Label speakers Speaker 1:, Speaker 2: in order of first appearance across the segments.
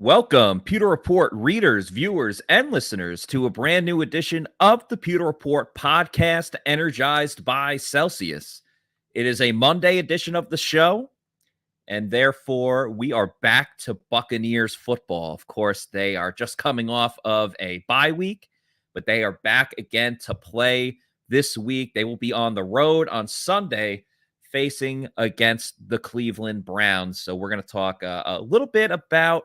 Speaker 1: Welcome, Pewter Report readers, viewers, and listeners to a brand new edition of the Pewter Report podcast, energized by Celsius. It is a Monday edition of the show, and therefore we are back to Buccaneers football. Of course, they are just coming off of a bye week, but they are back again to play this week. They will be on the road on Sunday facing against the Cleveland Browns. So we're going to talk a little bit about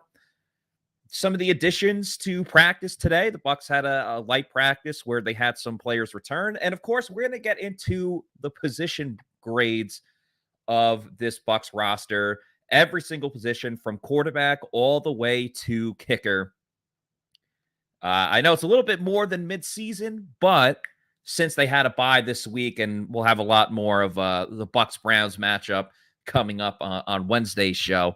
Speaker 1: some of the additions to practice today. The Bucs had a light practice where they had some players return. And of course, we're going to get into the position grades of this Bucs roster, every single position from quarterback all the way to kicker. I know it's a little bit more than midseason, but since they had a bye this week, and we'll have a lot more of the Bucs-Browns matchup coming up on Wednesday's show,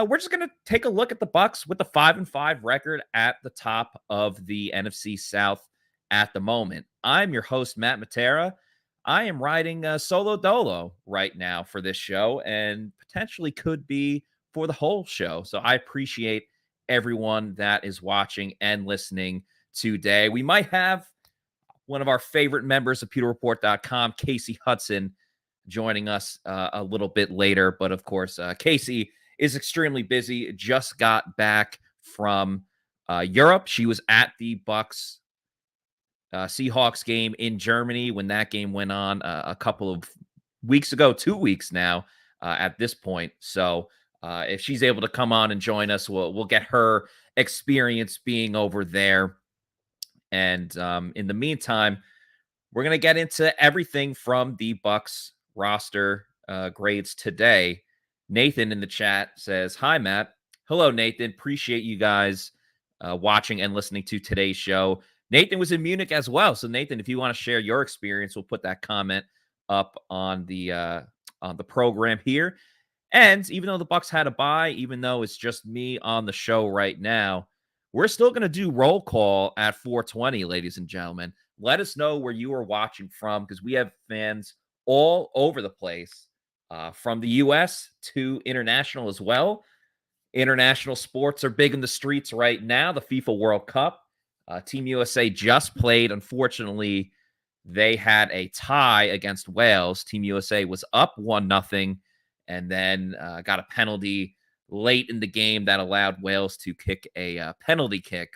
Speaker 1: we're just going to take a look at the Bucs with the 5-5 record at the top of the NFC South at the moment. I'm your host, Matt Matera. I am riding solo dolo right now for this show and potentially could be for the whole show. So I appreciate everyone that is watching and listening today. We might have one of our favorite members of PewterReport.com, Casey Hudson, joining us a little bit later. But of course, Casey is extremely busy, just got back from Europe. She was at the Bucs Seahawks game in Germany when that game went on a couple of weeks ago, 2 weeks now at this point. So if she's able to come on and join us, we'll get her experience being over there. And in the meantime, we're going to get into everything from the Bucs roster grades today. Nathan in the chat says, "Hi, Matt." Hello, Nathan. Appreciate you guys watching and listening to today's show. Nathan was in Munich as well. So, Nathan, if you want to share your experience, we'll put that comment up on the program here. And even though the Bucs had a bye, even though it's just me on the show right now, we're still going to do roll call at 4:20, ladies and gentlemen. Let us know where you are watching from, because we have fans all over the place. From the U.S. to international as well. International sports are big in the streets right now. The FIFA World Cup. Team USA just played. Unfortunately, they had a tie against Wales. Team USA was up 1-0 and then got a penalty late in the game that allowed Wales to kick a penalty kick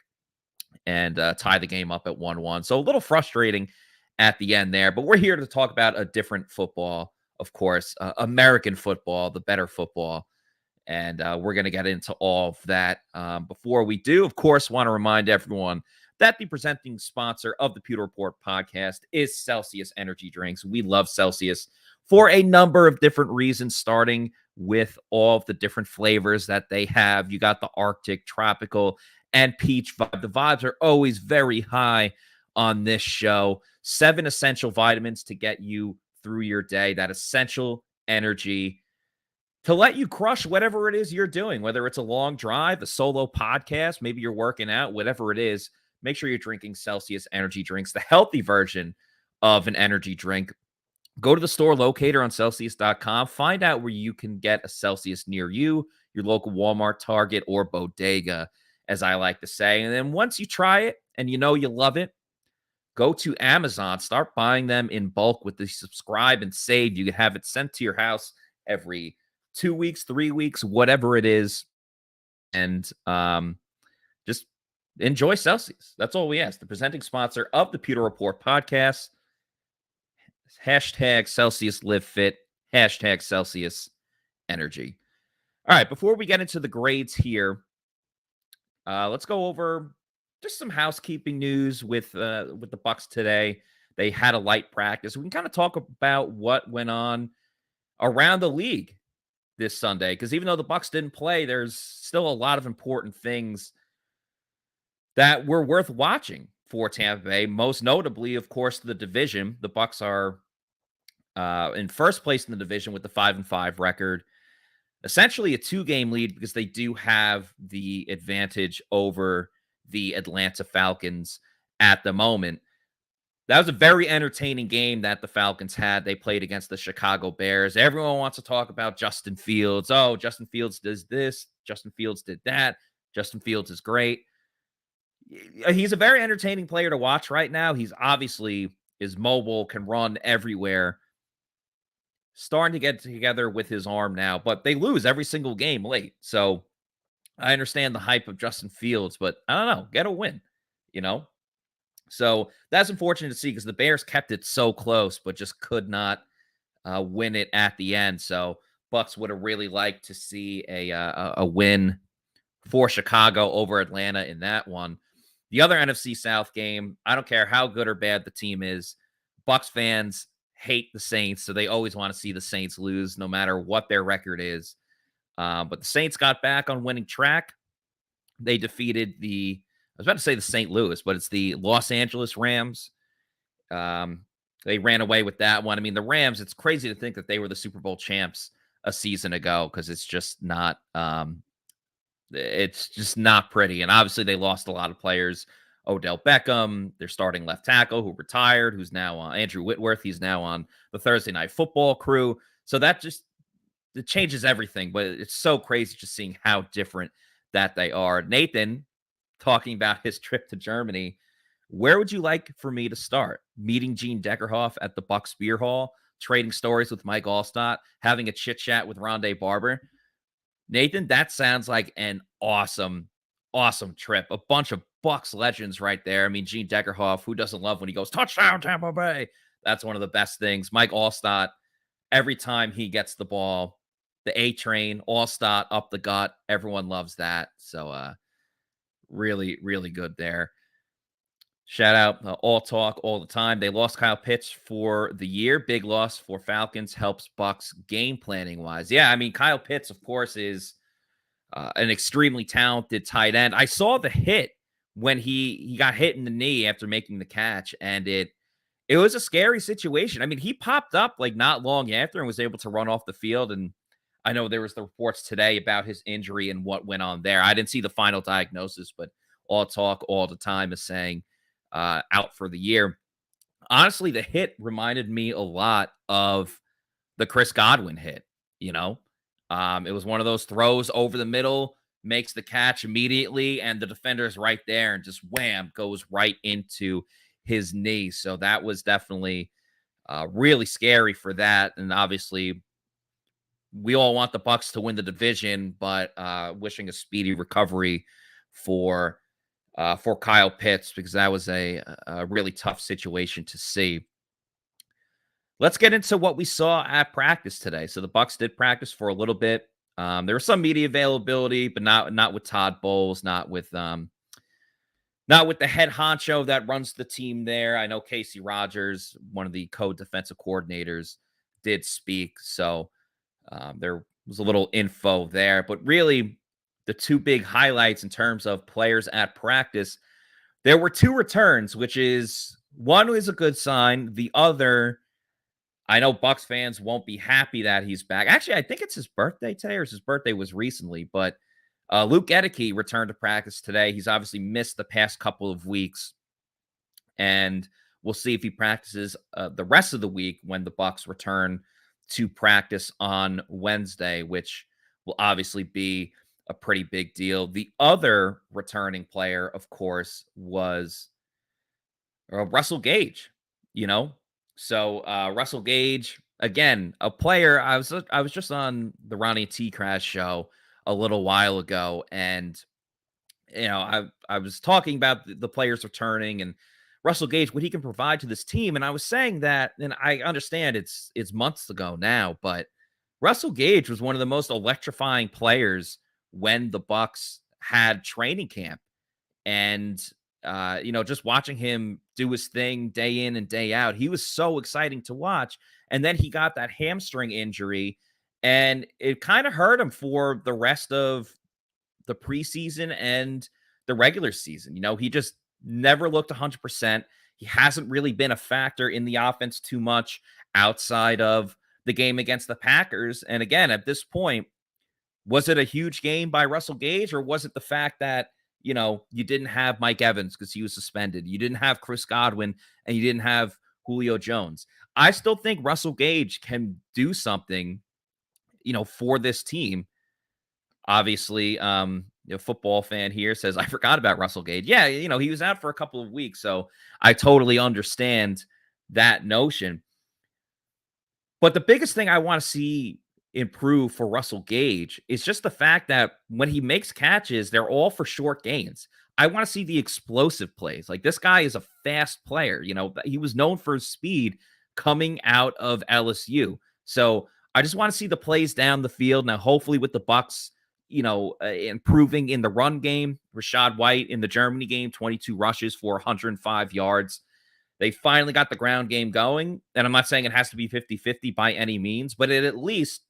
Speaker 1: and tie the game up at 1-1. So a little frustrating at the end there. But we're here to talk about a different football. Of course, American football, the better football. And we're going to get into all of that. Before we do, of course, want to remind everyone that the presenting sponsor of the Pewter Report podcast is Celsius Energy Drinks. We love Celsius for a number of different reasons, starting with all of the different flavors that they have. You got the Arctic, tropical, and peach vibe. The vibes are always very high on this show. 7 essential vitamins to get you through your day, that essential energy to let you crush whatever it is you're doing, whether it's a long drive, a solo podcast, maybe you're working out, whatever it is. Make sure you're drinking Celsius energy drinks, the healthy version of an energy drink. Go to the store locator on Celsius.com. Find out where you can get a Celsius near you, your local Walmart, Target, or bodega, as I like to say. And then once you try it and you know you love it, go to Amazon, start buying them in bulk with the subscribe and save. You can have it sent to your house every 2 weeks, 3 weeks, whatever it is. And just enjoy Celsius. That's all we ask. The presenting sponsor of the Pewter Report podcast. Hashtag Celsius Live Fit. Hashtag Celsius Energy. All right, before we get into the grades here, let's go over just some housekeeping news with the Bucs today. They had a light practice. We can kind of talk about what went on around the league this Sunday, because even though the Bucs didn't play, there's still a lot of important things that were worth watching for Tampa Bay. Most notably, of course, the division. The Bucs are in first place in the division with the 5-5 record. Essentially a 2-game lead because they do have the advantage over the Atlanta Falcons at the moment. That was a very entertaining game that the Falcons had. They played against the Chicago Bears. Everyone wants to talk about Justin Fields. Oh, Justin Fields does this. Justin Fields did that. Justin Fields is great. He's a very entertaining player to watch right now. He's obviously is mobile, can run everywhere. Starting to get together with his arm now, but they lose every single game late. So I understand the hype of Justin Fields, but I don't know, get a win, you know? So that's unfortunate to see because the Bears kept it so close, but just could not win it at the end. So Bucs would have really liked to see a win for Chicago over Atlanta in that one. The other NFC South game, I don't care how good or bad the team is, Bucs fans hate the Saints, so they always want to see the Saints lose no matter what their record is. But the Saints got back on winning track. They defeated I was about to say the St. Louis, but it's the Los Angeles Rams. Um, they ran away with that one. I mean, the Rams, it's crazy to think that they were the Super Bowl champs a season ago because it's just not pretty. And obviously they lost a lot of players. Odell Beckham, their starting left tackle who retired, who's now on Andrew Whitworth. He's now on the Thursday Night Football crew. So that just it changes everything. But it's so crazy just seeing how different that they are. Nathan, talking about his trip to Germany, where would you like for me to start? Meeting Gene Deckerhoff at the Bucs Beer Hall, trading stories with Mike Allstott, having a chit chat with Rondé Barber. Nathan, that sounds like an awesome, awesome trip. A bunch of Bucs legends right there. I mean, Gene Deckerhoff, who doesn't love when he goes, touchdown, Tampa Bay? That's one of the best things. Mike Allstott, every time he gets the ball, the A train, Allstott up the gut. Everyone loves that. So, really, really good there. Shout out All Talk all the time. They lost Kyle Pitts for the year. Big loss for Falcons. Helps Bucs game planning wise. Yeah, I mean, Kyle Pitts, of course, is an extremely talented tight end. I saw the hit when he got hit in the knee after making the catch, and it was a scary situation. I mean, he popped up like not long after and was able to run off the field. And I know there was the reports today about his injury and what went on there. I didn't see the final diagnosis, but All Talk all the time is saying out for the year. Honestly, the hit reminded me a lot of the Chris Godwin hit, you know? It was one of those throws over the middle, makes the catch immediately, and the defender's right there and just wham, goes right into his knee. So that was definitely really scary for that. And obviously, we all want the Bucs to win the division, but wishing a speedy recovery for Kyle Pitts because that was a really tough situation to see. Let's get into what we saw at practice today. So the Bucs did practice for a little bit. There was some media availability, but not with Todd Bowles, not with the head honcho that runs the team there. I know Casey Rogers, one of the co-defensive coordinators, did speak. So there was a little info there. But really, the two big highlights in terms of players at practice, there were two returns, which is one is a good sign. The other, I know Bucs fans won't be happy that he's back. Actually, I think it's his birthday today, or his birthday was recently. But Luke Edeke returned to practice today. He's obviously missed the past couple of weeks, and we'll see if he practices the rest of the week when the Bucs return to practice on Wednesday, which will obviously be a pretty big deal. The other returning player, of course, was Russell Gage, you know? So Russell Gage, again, a player. I was just on the Ronnie T. Crash show a little while ago, and I was talking about the players returning and Russell Gage, what he can provide to this team. And I was saying that, and I understand it's months ago now, but Russell Gage was one of the most electrifying players when the Bucs had training camp. And just watching him do his thing day in and day out, he was so exciting to watch. And then he got that hamstring injury, and it kind of hurt him for the rest of the preseason and the regular season. He just never looked 100%. He hasn't really been a factor in the offense too much outside of the game against the Packers. And again, at this point, was it a huge game by Russell Gage, or was it the fact that, you didn't have Mike Evans because he was suspended? You didn't have Chris Godwin, and you didn't have Julio Jones. I still think Russell Gage can do something, for this team. Obviously, football fan here says, I forgot about Russell Gage. Yeah, he was out for a couple of weeks, so I totally understand that notion. But the biggest thing I want to see improve for Russell Gage is just the fact that when he makes catches, they're all for short gains. I want to see the explosive plays. Like, this guy is a fast player. He was known for his speed coming out of LSU. So I just want to see the plays down the field. Now, hopefully with the Bucs, improving in the run game, Rachaad White in the Germany game, 22 rushes for 105 yards. They finally got the ground game going. And I'm not saying it has to be 50-50 by any means, but it at least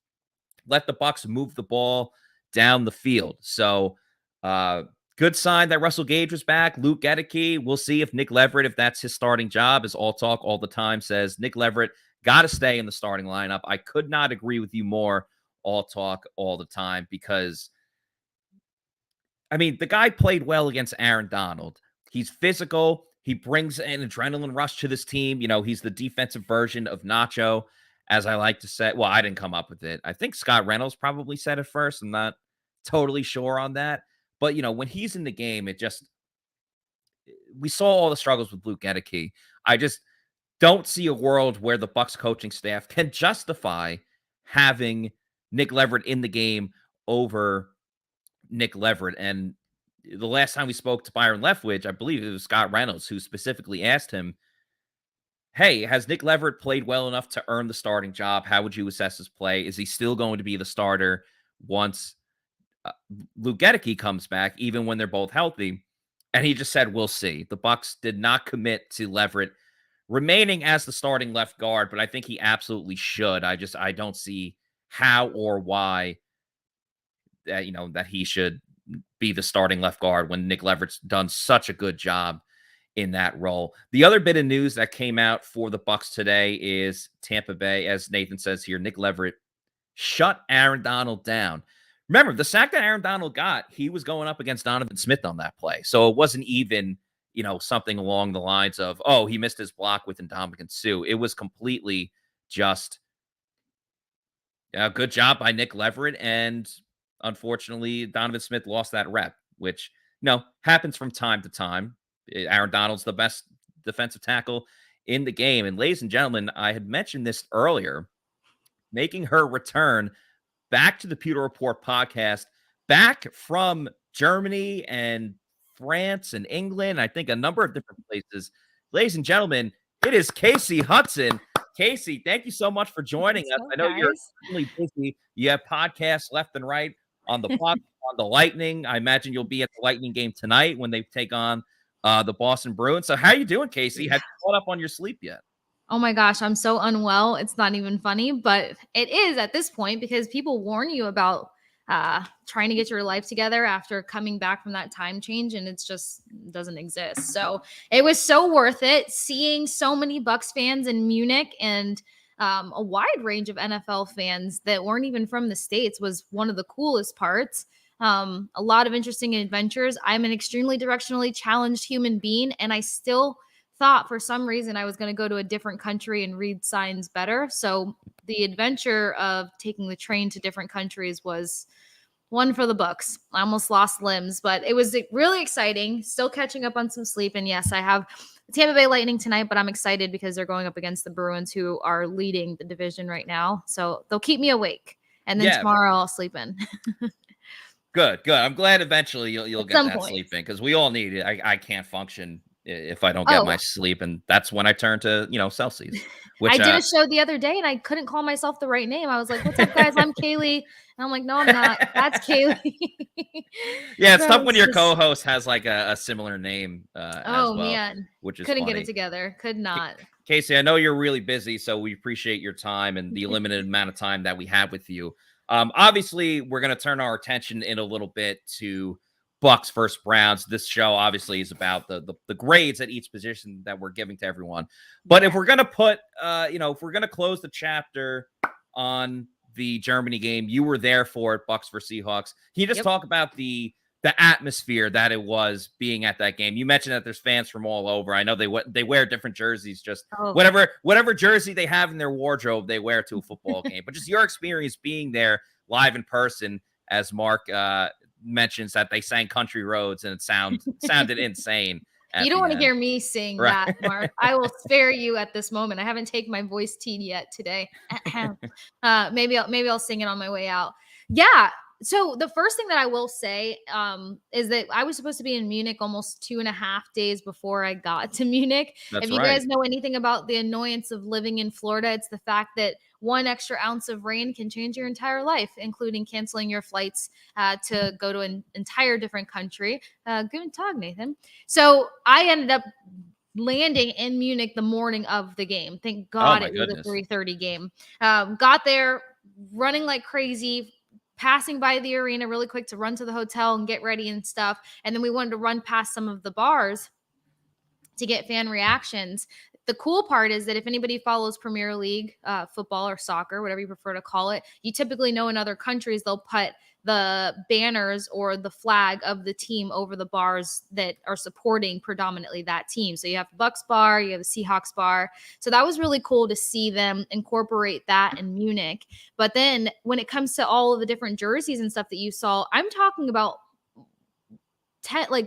Speaker 1: let the Bucs move the ball down the field. So good sign that Russell Gage was back. Luke Gedeke, we'll see if Nick Leverett, if that's his starting job, as All Talk all the time says, Nick Leverett got to stay in the starting lineup. I could not agree with you more, All Talk all the time, because, the guy played well against Aaron Donald. He's physical. He brings an adrenaline rush to this team. He's the defensive version of Nacho, as I like to say. Well, I didn't come up with it. I think Scott Reynolds probably said it first. I'm not totally sure on that. But, when he's in the game, we saw all the struggles with Luke Gedeke. I just don't see a world where the Bucs coaching staff can justify having Nick Leverett in the game over Nick Leverett. And the last time we spoke to Byron Leftwich, I believe it was Scott Reynolds who specifically asked him, hey, has Nick Leverett played well enough to earn the starting job? How would you assess his play? Is he still going to be the starter once Luke Gedeke comes back, even when they're both healthy? And he just said, we'll see. The Bucs did not commit to Leverett remaining as the starting left guard, but I think he absolutely should. I don't see how or why that he should be the starting left guard when Nick Leverett's done such a good job in that role. The other bit of news that came out for the Bucs today is Tampa Bay, as Nathan says here, Nick Leverett shut Aaron Donald down. Remember, the sack that Aaron Donald got, he was going up against Donovan Smith on that play. So it wasn't even, something along the lines of, oh, he missed his block with Ndamukong Suh. It was completely just a good job by Nick Leverett. And unfortunately, Donovan Smith lost that rep, which, happens from time to time. Aaron Donald's the best defensive tackle in the game. And ladies and gentlemen, I had mentioned this earlier, making her return back to the Pewter Report podcast, back from Germany and France and England, I think a number of different places. Ladies and gentlemen, it is Kasey Hudson. Kasey, thank you so much for joining us. I know you're extremely busy. You have podcasts left and right on the Bucs, on the Lightning. I imagine you'll be at the Lightning game tonight when they take on the Boston Bruins. So how are you doing, Kasey? Have you caught up on your sleep yet?
Speaker 2: Oh my gosh, I'm so unwell. It's not even funny, but it is at this point because people warn you about trying to get your life together after coming back from that time change, and it's just doesn't exist. So it was so worth it seeing so many Bucs fans in Munich and a wide range of NFL fans that weren't even from the States was one of the coolest parts. A lot of interesting adventures. I'm an extremely directionally challenged human being, and I still thought for some reason I was going to go to a different country and read signs better. So the adventure of taking the train to different countries was one for the books. I almost lost limbs, but it was really exciting. Still catching up on some sleep. And yes, I have the Tampa Bay Lightning tonight, but I'm excited because they're going up against the Bruins, who are leading the division right now. So they'll keep me awake. And then tomorrow I'll sleep in.
Speaker 1: Good. I'm glad eventually you'll get that sleep in, because we all need it. I can't function if I don't get my sleep, and that's when I turn to Celsius. Which,
Speaker 2: I did a show the other day and I couldn't call myself the right name. I was like, "What's up, guys? I'm Kaylee," and I'm like, "No, I'm not. That's Kaylee."
Speaker 1: Yeah, it's tough when your co-host has like a similar name. As well,
Speaker 2: man,
Speaker 1: which is
Speaker 2: couldn't
Speaker 1: funny.
Speaker 2: get it together. Could not.
Speaker 1: Kasey, I know you're really busy, so we appreciate your time and the limited amount of time that we have with you. Obviously, we're going to turn our attention in a little bit to Bucs versus Browns. This show obviously is about the grades at each position that we're giving to everyone. But if we're going to put, if we're going to close the chapter on the Germany game, you were there for it, Bucs versus Seahawks. Can you just talk about the atmosphere that it was being at that game? You mentioned that there's fans from all over. I know they wear different jerseys, just whatever jersey they have in their wardrobe, they wear to a football game. But just your experience being there live in person, as Mark mentions that they sang Country Roads, and it sounded insane.
Speaker 2: You don't want to hear me sing
Speaker 1: right.
Speaker 2: that, Mark. I will spare you at this moment. I haven't taken my voice tea yet today. Maybe I'll sing it on my way out. Yeah. So the first thing that I will say is that I was supposed to be in Munich almost 2.5 days before I got to Munich.
Speaker 1: That's
Speaker 2: if you
Speaker 1: right.
Speaker 2: guys know anything about the annoyance of living in Florida, it's the fact that 1 extra ounce of rain can change your entire life, including canceling your flights to go to an entire different country. Good talk, Nathan. So I ended up landing in Munich the morning of the game. Thank God it was a 3:30 game. Got there running like crazy, passing by the arena really quick to run to the hotel and get ready and stuff. And then we wanted to run past some of the bars to get fan reactions. The cool part is that if anybody follows Premier League football or soccer, whatever you prefer to call it, you typically know in other countries they'll put the banners or the flag of the team over the bars that are supporting predominantly that team. So you have the Bucs bar, you have the Seahawks bar. So that was really cool to see them incorporate that in Munich. But then when it comes to all of the different jerseys and stuff that you saw, I'm talking about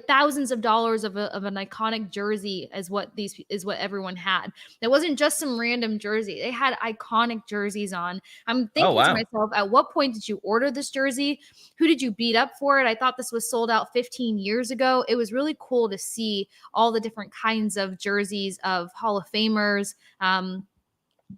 Speaker 2: thousands of dollars of an iconic jersey is what everyone had. It wasn't just some random jersey. They had iconic jerseys on. I'm thinking to myself, at what point did you order this jersey? Who did you beat up for it? I thought this was sold out 15 years ago. It was really cool to see all the different kinds of jerseys of Hall of Famers,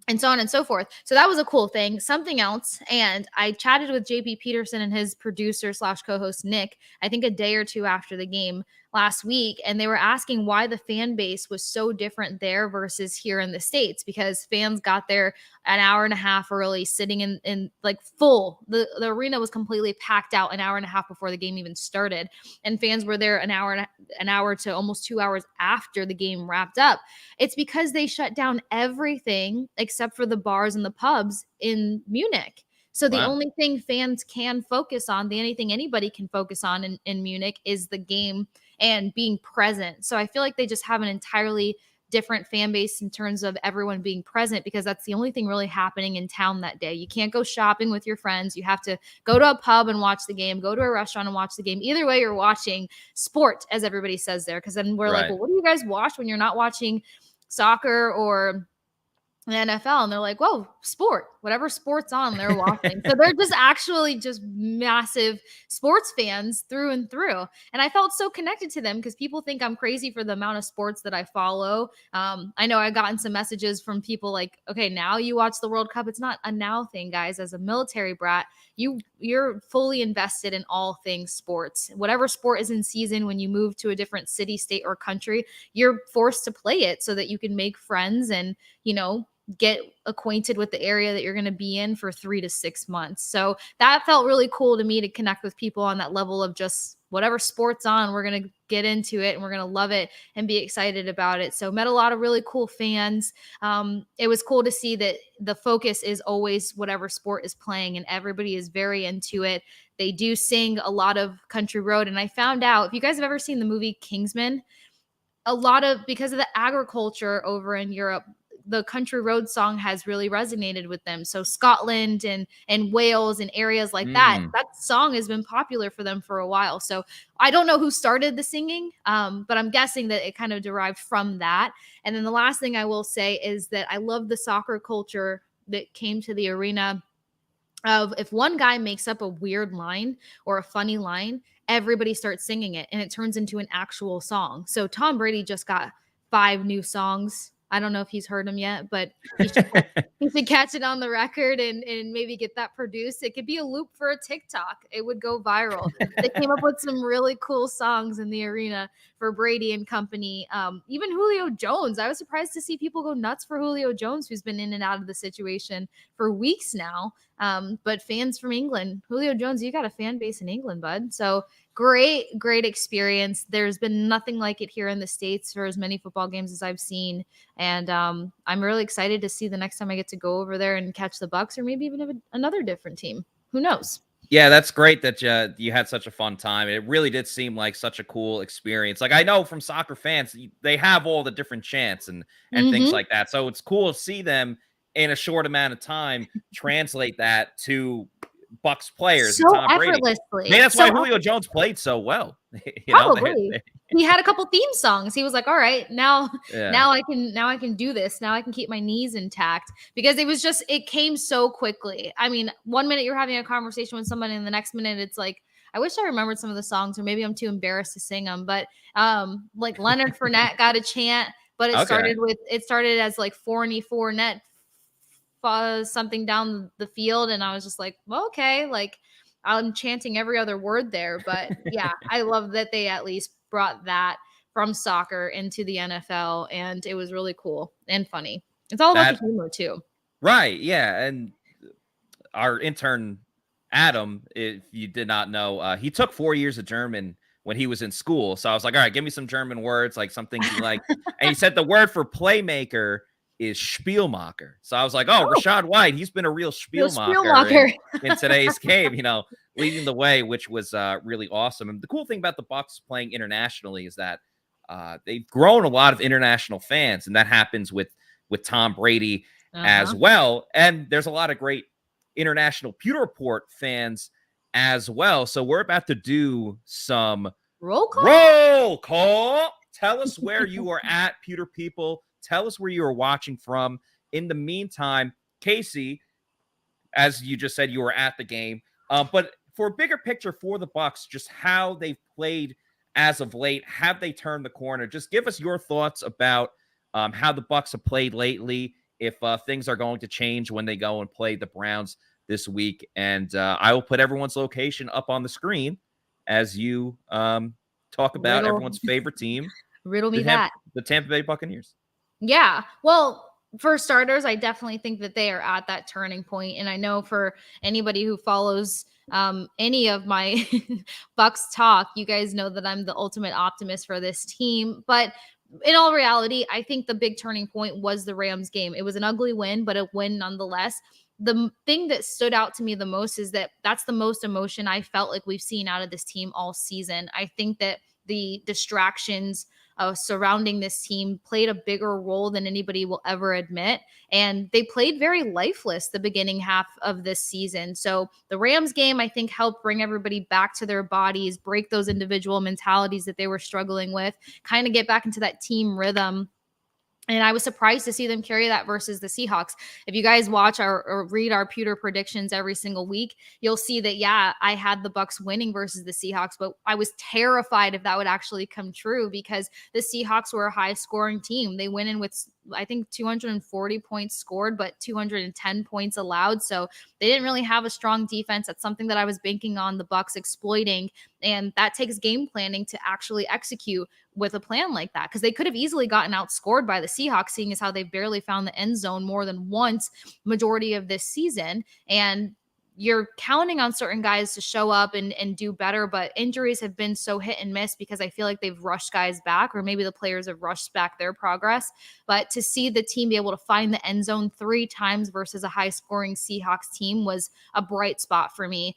Speaker 2: and so on and so forth. So that was a cool thing. Something else, and I chatted with JP Peterson and his producer / co-host Nick, I think a day or two after the game last week, and they were asking why the fan base was so different there versus here in the States, because fans got there an hour and a half early, sitting in like full. The arena was completely packed out an hour and a half before the game even started, and fans were there an hour to almost 2 hours after the game wrapped up. It's because they shut down everything except for the bars and the pubs in Munich. So the only thing fans can focus on, the only thing anybody can focus on in Munich is the game and being present. So I feel like they just have an entirely different fan base in terms of everyone being present, because that's the only thing really happening in town that day. You can't go shopping with your friends. You have to go to a pub and watch the game, go to a restaurant and watch the game. Either way, you're watching sport, as everybody says there, because then we're like, well, what do you guys watch when you're not watching soccer or the NFL? And they're like, whoa, sport, whatever sport's on, they're watching. So they're just actually just massive sports fans through and through. And I felt so connected to them, because people think I'm crazy for the amount of sports that I follow. I know I've gotten some messages from people like, okay, now you watch the World Cup. It's not a now thing, guys. As a military brat, you're fully invested in all things sports. Whatever sport is in season, when you move to a different city, state, or country, you're forced to play it so that you can make friends and, get acquainted with the area that you're going to be in for 3 to 6 months. So that felt really cool to me, to connect with people on that level of just whatever sport's on, we're going to get into it and we're going to love it and be excited about it. So met a lot of really cool fans. It was cool to see that the focus is always whatever sport is playing, and everybody is very into it. They do sing a lot of Country Road. And I found out, if you guys have ever seen the movie Kingsman, because of the agriculture over in Europe, the Country Road song has really resonated with them. So Scotland and Wales and areas like that song has been popular for them for a while. So I don't know who started the singing, but I'm guessing that it kind of derived from that. And then the last thing I will say is that I love the soccer culture that came to the arena of, if one guy makes up a weird line or a funny line, everybody starts singing it and it turns into an actual song. So Tom Brady just got 5 new songs. I don't know if he's heard them yet, but he should catch it on the record and maybe get that produced. It could be a loop for a TikTok. It would go viral. They came up with some really cool songs in the arena for Brady and company. Even Julio Jones. I was surprised to see people go nuts for Julio Jones, who's been in and out of the situation for weeks now. But fans from England, Julio Jones, you got a fan base in England, bud. So great experience. There's been nothing like it here in the States for as many football games as I've seen. And I'm really excited to see the next time I get to go over there and catch the Bucs, or maybe even another different team. Who knows?
Speaker 1: Yeah, that's great that you had such a fun time. It really did seem like such a cool experience. Like, I know from soccer fans, they have all the different chants and things like that. So it's cool to see them in a short amount of time translate that to Bucs players and
Speaker 2: so
Speaker 1: Tom Brady.
Speaker 2: effortlessly.
Speaker 1: Maybe that's
Speaker 2: So
Speaker 1: why Julio Jones played so well.
Speaker 2: probably. He had a couple theme songs. He was like, all right, now
Speaker 1: yeah.
Speaker 2: I can do this. Now I can keep my knees intact, because it came so quickly. I mean, 1 minute you're having a conversation with somebody and the next minute it's like, I wish I remembered some of the songs, or maybe I'm too embarrassed to sing them. But like Leonard Fournette got a chant, but it started as like Forney Fournette something down the field, and I was just like, well, okay, like I'm chanting every other word there. But yeah, I love that they at least brought that from soccer into the NFL, and it was really cool and funny. It's all about the humor too.
Speaker 1: Right. Yeah. And our intern, Adam, if you did not know, he took 4 years of German when he was in school. So I was like, all right, give me some German words, like some things you like. And he said the word for playmaker is Spielmacher. So I was like, oh, Rashad White, he's been a real Spielmacher in today's game, leading the way, which was really awesome. And the cool thing about the Bucs playing internationally is that they've grown a lot of international fans, and that happens with Tom Brady as well. And there's a lot of great international Pewter Report fans as well. So we're about to do some
Speaker 2: roll call.
Speaker 1: Tell us where you are at, Pewter people. Tell us where you are watching from. In the meantime, Casey, as you just said, you were at the game. But for a bigger picture for the Bucs, just how they've played as of late, have they turned the corner? Just give us your thoughts about how the Bucs have played lately, if things are going to change when they go and play the Browns this week. And I will put everyone's location up on the screen as you talk about everyone's favorite team.
Speaker 2: Riddle me that.
Speaker 1: The Tampa Bay Buccaneers.
Speaker 2: Yeah. Well, for starters, I definitely think that they are at that turning point. And I know for anybody who follows any of my Bucs talk, you guys know that I'm the ultimate optimist for this team. But in all reality, I think the big turning point was the Rams game. It was an ugly win, but a win nonetheless. The thing that stood out to me the most is that that's the most emotion I felt like we've seen out of this team all season. I think that the distractions surrounding this team played a bigger role than anybody will ever admit. And they played very lifeless the beginning half of this season. So the Rams game, I think, helped bring everybody back to their bodies, break those individual mentalities that they were struggling with, kind of get back into that team rhythm. And I was surprised to see them carry that versus the Seahawks. If you guys watch or read our Pewter predictions every single week, you'll see that, yeah, I had the Bucs winning versus the Seahawks, but I was terrified if that would actually come true, because the Seahawks were a high scoring team. They went in with, I think, 240 points scored, but 210 points allowed. So they didn't really have a strong defense. That's something that I was banking on the Bucs exploiting. And that takes game planning to actually execute with a plan like that, because they could have easily gotten outscored by the Seahawks, seeing as how they barely found the end zone more than once majority of this season. And you're counting on certain guys to show up and do better, but injuries have been so hit and miss, because I feel like they've rushed guys back, or maybe the players have rushed back their progress. But to see the team be able to find the end zone 3 times versus a high scoring Seahawks team was a bright spot for me.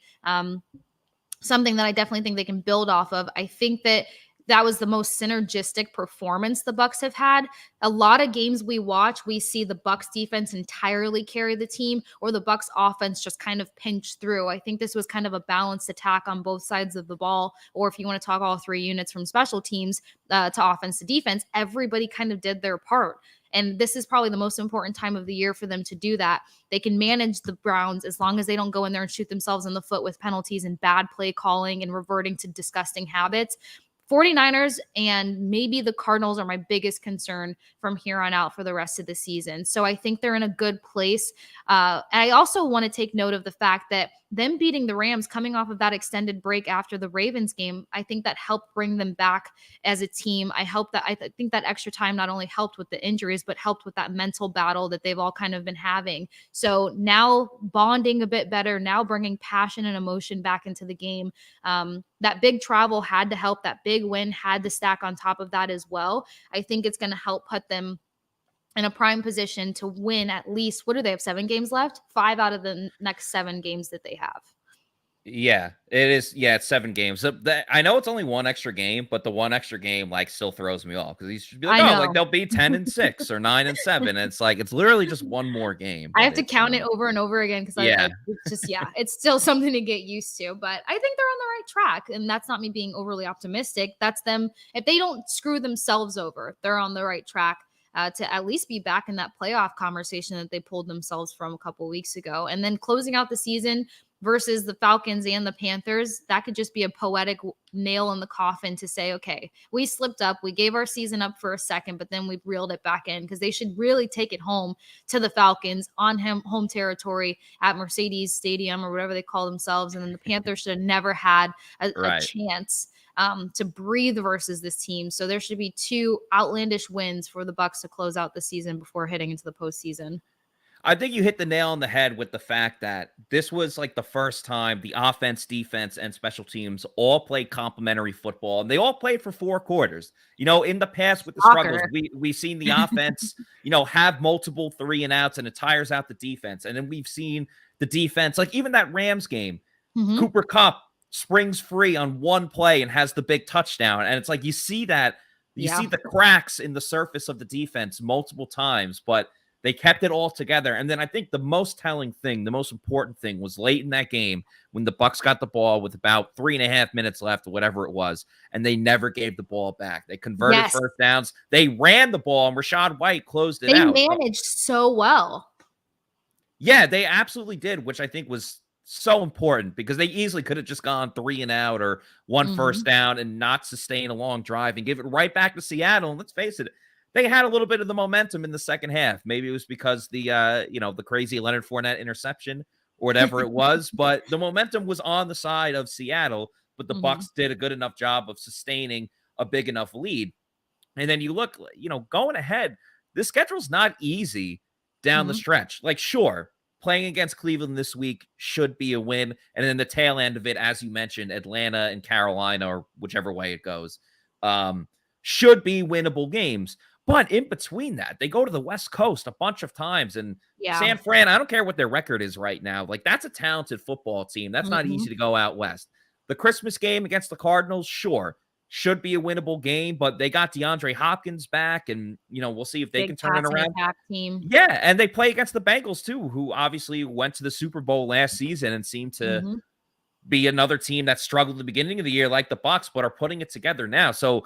Speaker 2: Something that I definitely think they can build off of. I think that was the most synergistic performance the Bucs have had. A lot of games we watch, we see the Bucs defense entirely carry the team, or the Bucs offense just kind of pinch through. I think this was kind of a balanced attack on both sides of the ball, or if you want to talk all 3 units from special teams to offense to defense, everybody kind of did their part. And this is probably the most important time of the year for them to do that. They can manage the Browns as long as they don't go in there and shoot themselves in the foot with penalties and bad play calling and reverting to disgusting habits. 49ers and maybe the Cardinals are my biggest concern from here on out for the rest of the season. So I think they're in a good place. And I also want to take note of the fact that them beating the Rams, coming off of that extended break after the Ravens game, I think that helped bring them back as a team. I think that extra time not only helped with the injuries, but helped with that mental battle that they've all kind of been having. So now bonding a bit better, now bringing passion and emotion back into the game. That big travel had to help. That big win had to stack on top of that as well. I think it's going to help put them in a prime position to win at least, what do they have, 7 games left? 5 out of the next 7 games that they have.
Speaker 1: Yeah, it is. Yeah, it's 7 games. So I know it's only one extra game, but the one extra game like still throws me off because he should be like,
Speaker 2: I
Speaker 1: oh, like
Speaker 2: know.
Speaker 1: they'll be 10-6 or 9-7. And it's like it's literally just one more game,
Speaker 2: I
Speaker 1: but
Speaker 2: have to
Speaker 1: it's
Speaker 2: count it over and over again because
Speaker 1: yeah,
Speaker 2: it's just, yeah, it's still something to get used to. But I think they're on the right track. And that's not me being overly optimistic. That's them. If they don't screw themselves over, they're on the right track to at least be back in that playoff conversation that they pulled themselves from a couple weeks ago. And then closing out the season versus the Falcons and the Panthers, that could just be a poetic nail in the coffin to say, okay, we slipped up. We gave our season up for a second, but then we reeled it back in because they should really take it home to the Falcons on home territory at Mercedes Stadium or whatever they call themselves. And then the Panthers should have never had a
Speaker 1: right.
Speaker 2: chance to breathe versus this team. So there should be 2 outlandish wins for the Bucs to close out the season before heading into the postseason.
Speaker 1: I think you hit the nail on the head with the fact that this was like the first time the offense, defense, and special teams all played complementary football, and they all played for 4 quarters. You know, in the past with the struggles, we've seen the offense, have multiple 3 and outs, and it tires out the defense. And then we've seen the defense, like even that Rams game, Cooper Kupp springs free on one play and has the big touchdown. And it's like you see that, you see the cracks in the surface of the defense multiple times, but they kept it all together. And then I think the most telling thing, the most important thing was late in that game when the Bucs got the ball with about 3.5 minutes left or whatever it was, and they never gave the ball back. They converted first downs. They ran the ball, and Rachaad White closed it out.
Speaker 2: They managed so well.
Speaker 1: Yeah, they absolutely did, which I think was so important because they easily could have just gone 3 and out or 1 first down and not sustain a long drive and give it right back to Seattle. And let's face it, they had a little bit of the momentum in the second half. Maybe it was because the crazy Leonard Fournette interception or whatever it was, but the momentum was on the side of Seattle, but the Bucs did a good enough job of sustaining a big enough lead. And then you look, going ahead, the schedule's not easy down the stretch. Like, sure, playing against Cleveland this week should be a win. And then the tail end of it, as you mentioned, Atlanta and Carolina, or whichever way it goes, should be winnable games. But in between that, they go to the West Coast a bunch of times. And San Fran, I don't care what their record is right now. Like, that's a talented football team. That's not easy to go out West. The Christmas game against the Cardinals, sure, should be a winnable game, but they got DeAndre Hopkins back, and, we'll see if they can turn it around.
Speaker 2: Team.
Speaker 1: Yeah, and they play against the Bengals, too, who obviously went to the Super Bowl last season and seemed to be another team that struggled at the beginning of the year like the Bucs, but are putting it together now. So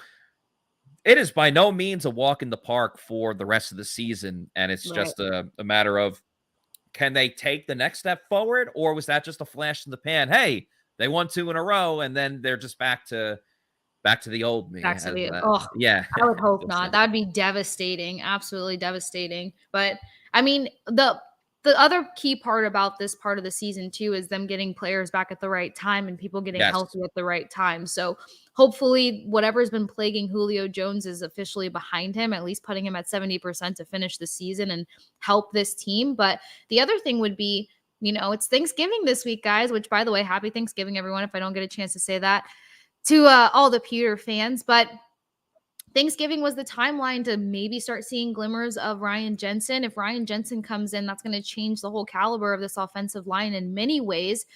Speaker 1: it is by no means a walk in the park for the rest of the season, and it's just a matter of, can they take the next step forward, or was that just a flash in the pan? Hey, they won 2 in a row, and then they're just back to the old me.
Speaker 2: Yeah, I would hope not. That would be devastating, absolutely devastating. But I mean, the other key part about this part of the season too is them getting players back at the right time and people getting healthy at the right time. So hopefully whatever's been plaguing Julio Jones is officially behind him, at least putting him at 70% to finish the season and help this team. But the other thing would be, it's Thanksgiving this week, guys, which, by the way, happy Thanksgiving, everyone, if I don't get a chance to say that to all the Pewter fans. But Thanksgiving was the timeline to maybe start seeing glimmers of Ryan Jensen. If Ryan Jensen comes in, that's going to change the whole caliber of this offensive line in many ways.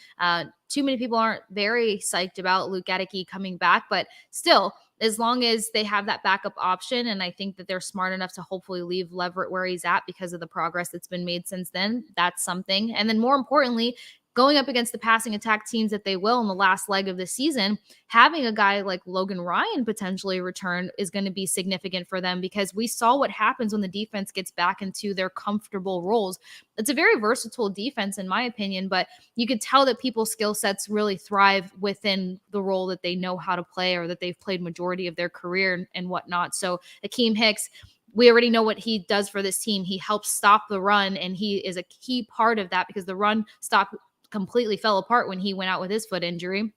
Speaker 2: Too many people aren't very psyched about Luke Goedeke coming back, but still, as long as they have that backup option, and I think that they're smart enough to hopefully leave Leverett where he's at because of the progress that's been made since then, that's something. And then more importantly, going up against the passing attack teams that they will in the last leg of the season, having a guy like Logan Ryan potentially return is going to be significant for them because we saw what happens when the defense gets back into their comfortable roles. It's a very versatile defense, in my opinion, but you could tell that people's skill sets really thrive within the role that they know how to play or that they've played majority of their career and whatnot. So Akeem Hicks, we already know what he does for this team. He helps stop the run, and he is a key part of that because the run stop completely fell apart when he went out with his foot injury.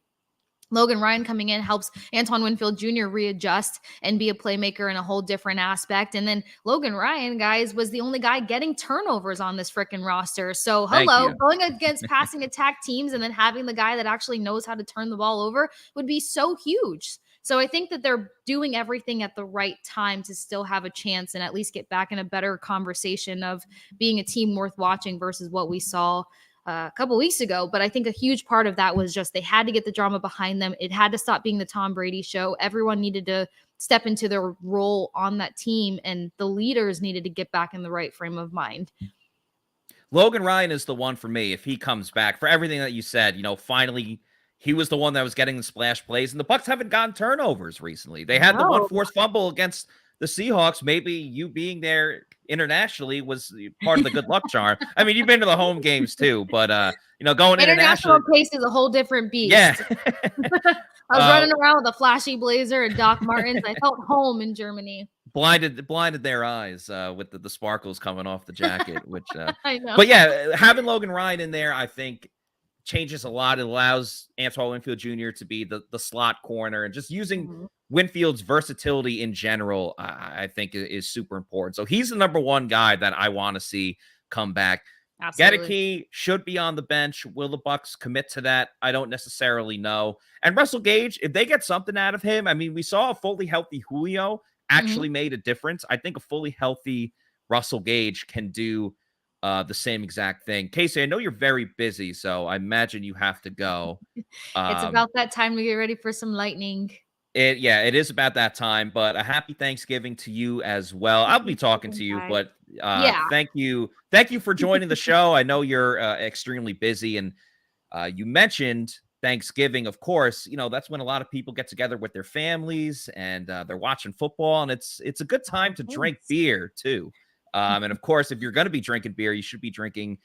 Speaker 2: Logan Ryan coming in helps Antoine Winfield Jr. readjust and be a playmaker in a whole different aspect. And then Logan Ryan, guys, was the only guy getting turnovers on this freaking roster. So going against passing attack teams and then having the guy that actually knows how to turn the ball over would be so huge. So I think that they're doing everything at the right time to still have a chance and at least get back in a better conversation of being a team worth watching versus what we saw a couple weeks ago. But I think a huge part of that was just they had to get the drama behind them. It had to stop being the Tom Brady show. Everyone needed to step into their role on that team, and the leaders needed to get back in the right frame of mind.
Speaker 1: Logan Ryan is the one for me. If he comes back, for everything that you said, finally he was the one that was getting the splash plays, and the Bucs haven't gotten turnovers recently. They had the one forced fumble against the Seahawks. Maybe you being there internationally was part of the good luck charm. I mean, you've been to the home games too, but going international
Speaker 2: pace is a whole different beast.
Speaker 1: Yeah.
Speaker 2: I was running around with a flashy blazer and Doc Martens. I felt home in Germany.
Speaker 1: Blinded their eyes with the sparkles coming off the jacket, which
Speaker 2: I know.
Speaker 1: But yeah, having Logan Ryan in there, I think changes a lot. It allows Antoine Winfield Jr. to be the slot corner, and just using Winfield's versatility in general, I think is super important. So he's the number one guy that I want to see come back. Gedeke should be on the bench. Will the Bucs commit to that? I don't necessarily know. And Russell Gage, if they get something out of him, I mean, we saw a fully healthy Julio actually made a difference. I think a fully healthy Russell Gage can do the same exact thing. Casey, I know you're very busy, so I imagine you have to go.
Speaker 2: It's about that time to get ready for some lightning.
Speaker 1: It is about that time, but a happy Thanksgiving to you as well. I'll be talking to you, but thank you for joining the show. I know you're extremely busy, and you mentioned Thanksgiving. Of course, that's when a lot of people get together with their families, and they're watching football, and it's a good time to drink beer too. And of course, if you're going to be drinking beer, you should be drinking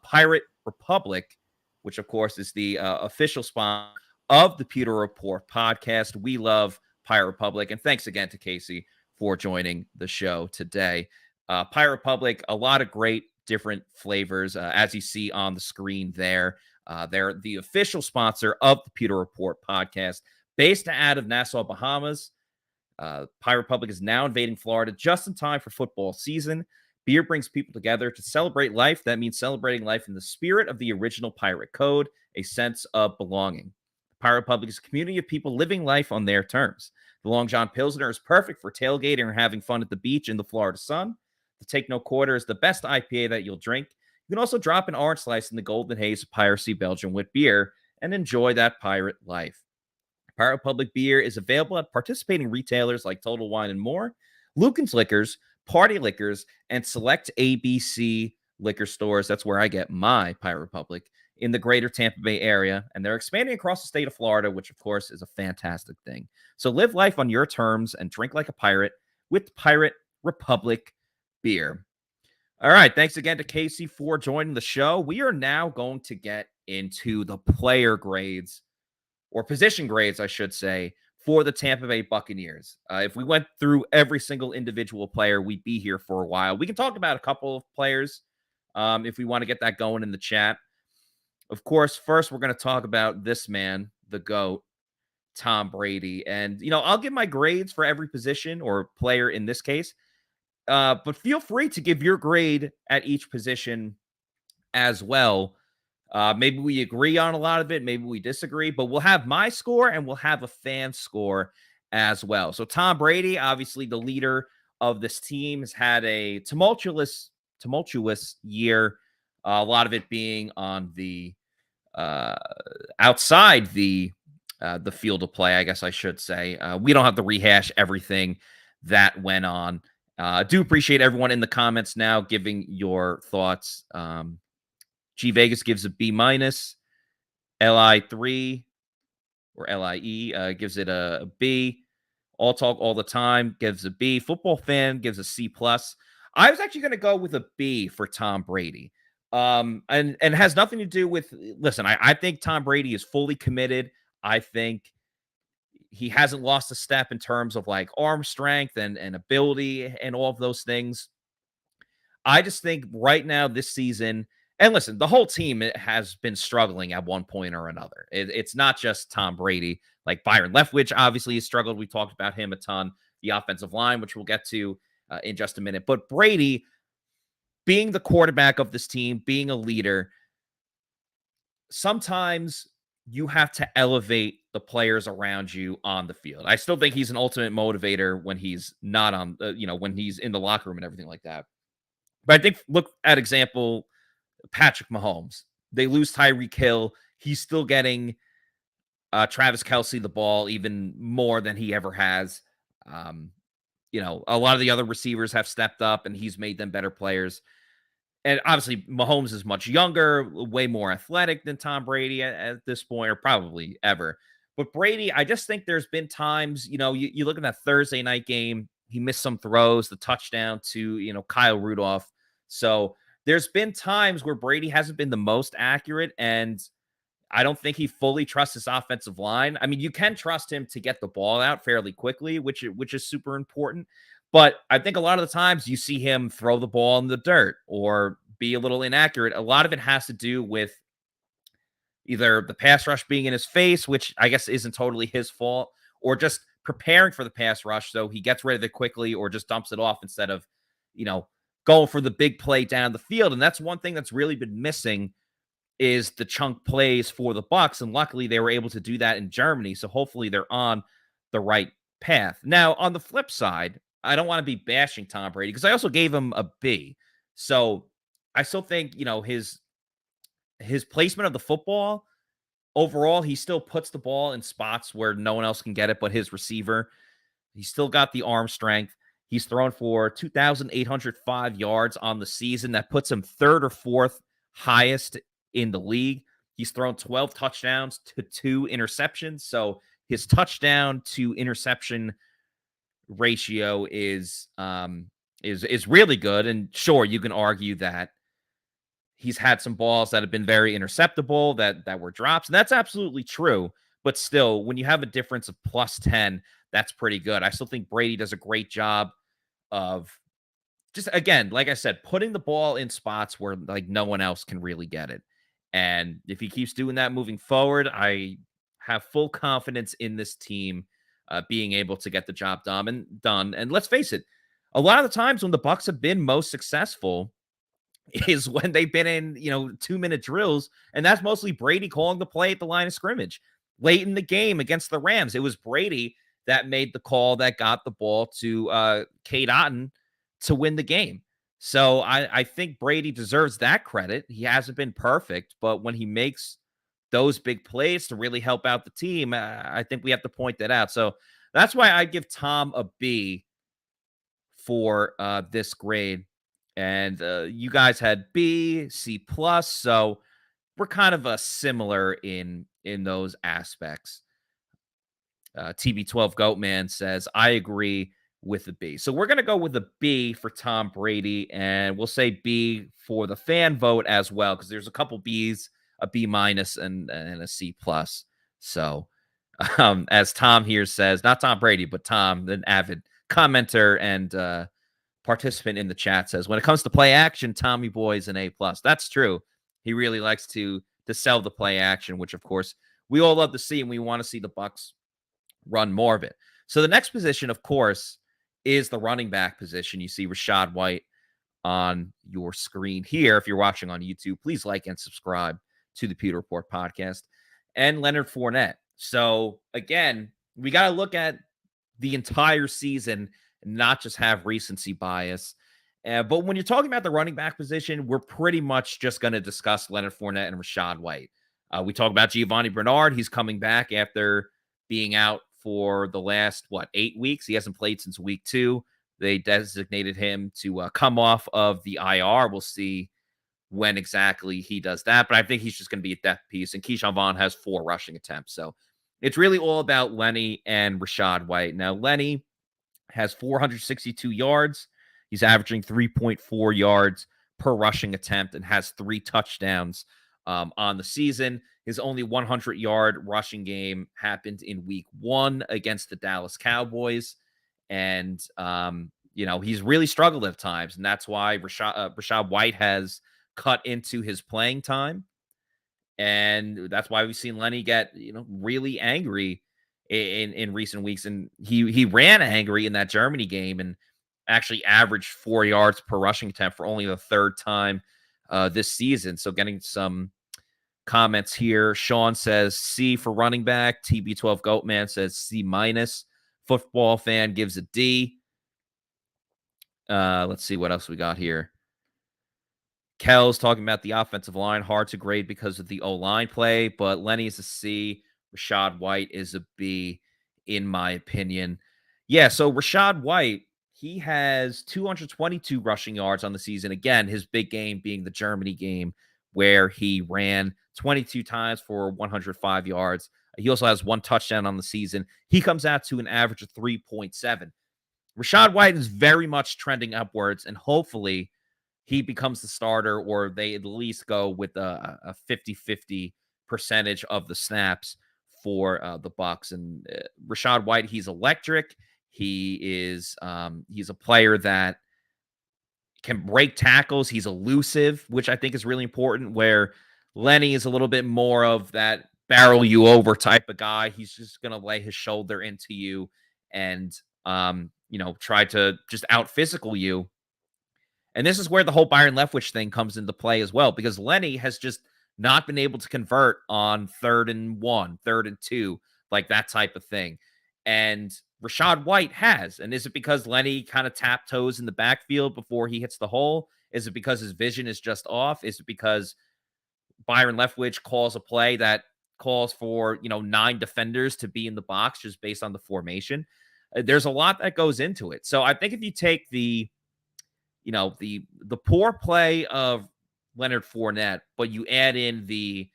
Speaker 1: Pirate Republic, which of course is the official sponsor of the Pewter Report podcast. We love Pirate Republic, and thanks again to Casey for joining the show today. Pirate Republic, a lot of great different flavors, as you see on the screen there. They're the official sponsor of the Pewter Report podcast, based out of Nassau, Bahamas. Pirate Republic is now invading Florida just in time for football season. Beer brings people together to celebrate life. That means celebrating life in the spirit of the original pirate code, a sense of belonging. Pirate Republic is a community of people living life on their terms. The Long John Pilsner is perfect for tailgating or having fun at the beach in the Florida sun. The Take No Quarter is the best IPA that you'll drink. You can also drop an orange slice in the golden haze of Piracy Belgian wit beer and enjoy that pirate life. Pirate Republic beer is available at participating retailers like Total Wine and More, Lucan's Liquors, Party Liquors, and select ABC liquor stores. That's where I get my Pirate Republic in the greater Tampa Bay area, and they're expanding across the state of Florida, which of course is a fantastic thing. So live life on your terms and drink like a pirate with Pirate Republic beer. All right, thanks again to Casey for joining the show. We are now going to get into the player grades, or position grades, I should say, for the Tampa Bay Buccaneers. If we went through every single individual player, we'd be here for a while. We can talk about a couple of players if we want to get that going in the chat. Of course, first, we're going to talk about this man, the GOAT, Tom Brady. And, I'll give my grades for every position or player in this case. But feel free to give your grade at each position as well. Maybe we agree on a lot of it. Maybe we disagree. But we'll have my score and we'll have a fan score as well. So Tom Brady, obviously the leader of this team, has had a tumultuous year. A lot of it being on the outside the field of play, I guess I should say. We don't have to rehash everything that went on. I do appreciate everyone in the comments now giving your thoughts. G Vegas gives a B-. Li3 or LIE gives it a B. All Talk All the Time gives a B. Football Fan gives a C+. I was actually going to go with a B for Tom Brady. And it has nothing to do with, listen, I think Tom Brady is fully committed. I think he hasn't lost a step in terms of like arm strength and ability and all of those things. I just think right now this season, and listen, the whole team has been struggling at one point or another. It's not just Tom Brady. Like Byron Leftwich obviously has struggled. We talked about him a ton. The offensive line, which we'll get to in just a minute. But Brady, being the quarterback of this team, being a leader, sometimes you have to elevate the players around you on the field. I still think he's an ultimate motivator when he's not on, when he's in the locker room and everything like that. But I think, look at example, Patrick Mahomes. They lose Tyreek Hill. He's still getting Travis Kelce the ball even more than he ever has. A lot of the other receivers have stepped up and he's made them better players. And obviously, Mahomes is much younger, way more athletic than Tom Brady at this point, or probably ever. But Brady, I just think there's been times, you look at that Thursday night game, he missed some throws, the touchdown to, Kyle Rudolph. So there's been times where Brady hasn't been the most accurate, and I don't think he fully trusts his offensive line. I mean, you can trust him to get the ball out fairly quickly, which is super important. But I think a lot of the times you see him throw the ball in the dirt or be a little inaccurate. A lot of it has to do with either the pass rush being in his face, which I guess isn't totally his fault, or just preparing for the pass rush so he gets rid of it quickly or just dumps it off instead of, going for the big play down the field. And that's one thing that's really been missing is the chunk plays for the Bucs, and luckily they were able to do that in Germany. So hopefully they're on the right path. Now, on the flip side, I don't want to be bashing Tom Brady because I also gave him a B. So I still think, his placement of the football overall, he still puts the ball in spots where no one else can get it but his receiver. He's still got the arm strength. He's thrown for 2,805 yards on the season. That puts him third or fourth highest in the league. He's thrown 12 touchdowns to 2 interceptions. So his touchdown to interception ratio is really good. And sure, you can argue that he's had some balls that have been very interceptable that were drops. And that's absolutely true. But still, when you have a difference of plus 10, that's pretty good. I still think Brady does a great job of just, again, like I said, putting the ball in spots where like no one else can really get it. And if he keeps doing that moving forward, I have full confidence in this team being able to get the job done. And let's face it, a lot of the times when the Bucs have been most successful is when they've been in, 2-minute drills. And that's mostly Brady calling the play at the line of scrimmage. Late in the game against the Rams, it was Brady that made the call that got the ball to Cade Otton to win the game. So I think Brady deserves that credit. He hasn't been perfect, but when he makes those big plays to really help out the team, I think we have to point that out. So that's why I give Tom a B for this grade. And you guys had B, C plus. So we're kind of similar in those aspects. TB12 Goatman says, I agree with a B. So we're going to go with a B for Tom Brady, and we'll say B for the fan vote as well, because there's a couple Bs, a B minus and a C plus. So as Tom here says, not Tom Brady, but Tom, an avid commenter and participant in the chat, says, when it comes to play action, Tommy Boy's an A plus. That's true. He really likes to sell the play action, which of course we all love to see, and we want to see the Bucs run more of it. So the next position, of course, is the running back position. You see Rachaad White on your screen here. If you're watching on YouTube, please like and subscribe to the Pewter Report podcast. And Leonard Fournette. So again, we got to look at the entire season and not just have recency bias. But when you're talking about the running back position, we're pretty much just going to discuss Leonard Fournette and Rachaad White. We talk about Giovanni Bernard. He's coming back after being out for the last, 8 weeks. He hasn't played since week 2. They designated him to come off of the IR. We'll see when exactly he does that. But I think he's just going to be a depth piece. And Keyshawn Vaughn has 4 rushing attempts. So it's really all about Lenny and Rachaad White. Now, Lenny has 462 yards. He's averaging 3.4 yards per rushing attempt and has 3 touchdowns on the season. His only 100-yard rushing game happened in week 1 against the Dallas Cowboys. And, he's really struggled at times. And that's why Rachaad White has cut into his playing time. And that's why we've seen Lenny get, really angry in recent weeks. And he ran angry in that Germany game and actually averaged 4 yards per rushing attempt for only the 3rd time this season. So getting some comments here. Sean says C for running back. TB12 Goatman says C minus. Football fan gives a D. Let's see what else we got here. Kel's talking about the offensive line, hard to grade because of the O-line play, but Lenny is a C. Rachaad White is a B, in my opinion. Yeah, so Rachaad White, he has 222 rushing yards on the season. Again, his big game being the Germany game where he ran 22 times for 105 yards. He also has 1 touchdown on the season. He comes out to an average of 3.7. Rachaad White is very much trending upwards, and hopefully he becomes the starter, or they at least go with a 50-50 percentage of the snaps for the Bucs. And Rachaad White, he's electric. He's a player that can break tackles. He's elusive, which I think is really important, where Lenny is a little bit more of that barrel you over type of guy. He's just going to lay his shoulder into you and, try to just out physical you. And this is where the whole Byron Leftwich thing comes into play as well, because Lenny has just not been able to convert on 3rd and 1, 3rd and 2, like that type of thing. And Rachaad White has. And is it because Lenny kind of taptoes in the backfield before he hits the hole? Is it because his vision is just off? Is it because Byron Leftwich calls a play that calls for, 9 defenders to be in the box just based on the formation? There's a lot that goes into it. So I think if you take the poor play of Leonard Fournette, but you add in the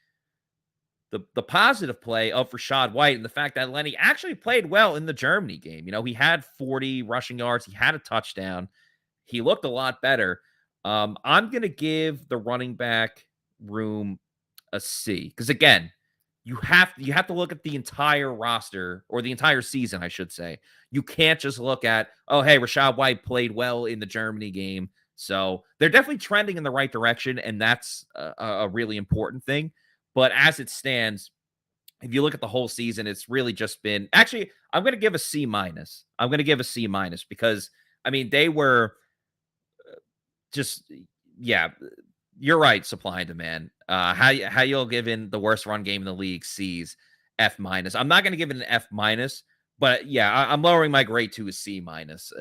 Speaker 1: positive play of Rachaad White and the fact that Lenny actually played well in the Germany game. He had 40 rushing yards. He had a touchdown. He looked a lot better. I'm going to give the running back room a C, because again, you have to look at the entire roster, or the entire season, I should say. You can't just look at, oh, hey, Rachaad White played well in the Germany game. So they're definitely trending in the right direction, and that's a really important thing. But as it stands, if you look at the whole season, it's really just been, actually, I'm going to give a C minus. I'm going to give a C minus because, they were just, yeah, you're right, supply and demand. How you'll give in the worst run game in the league C's, F minus. I'm not going to give it an F minus, but yeah, I'm lowering my grade to a C minus.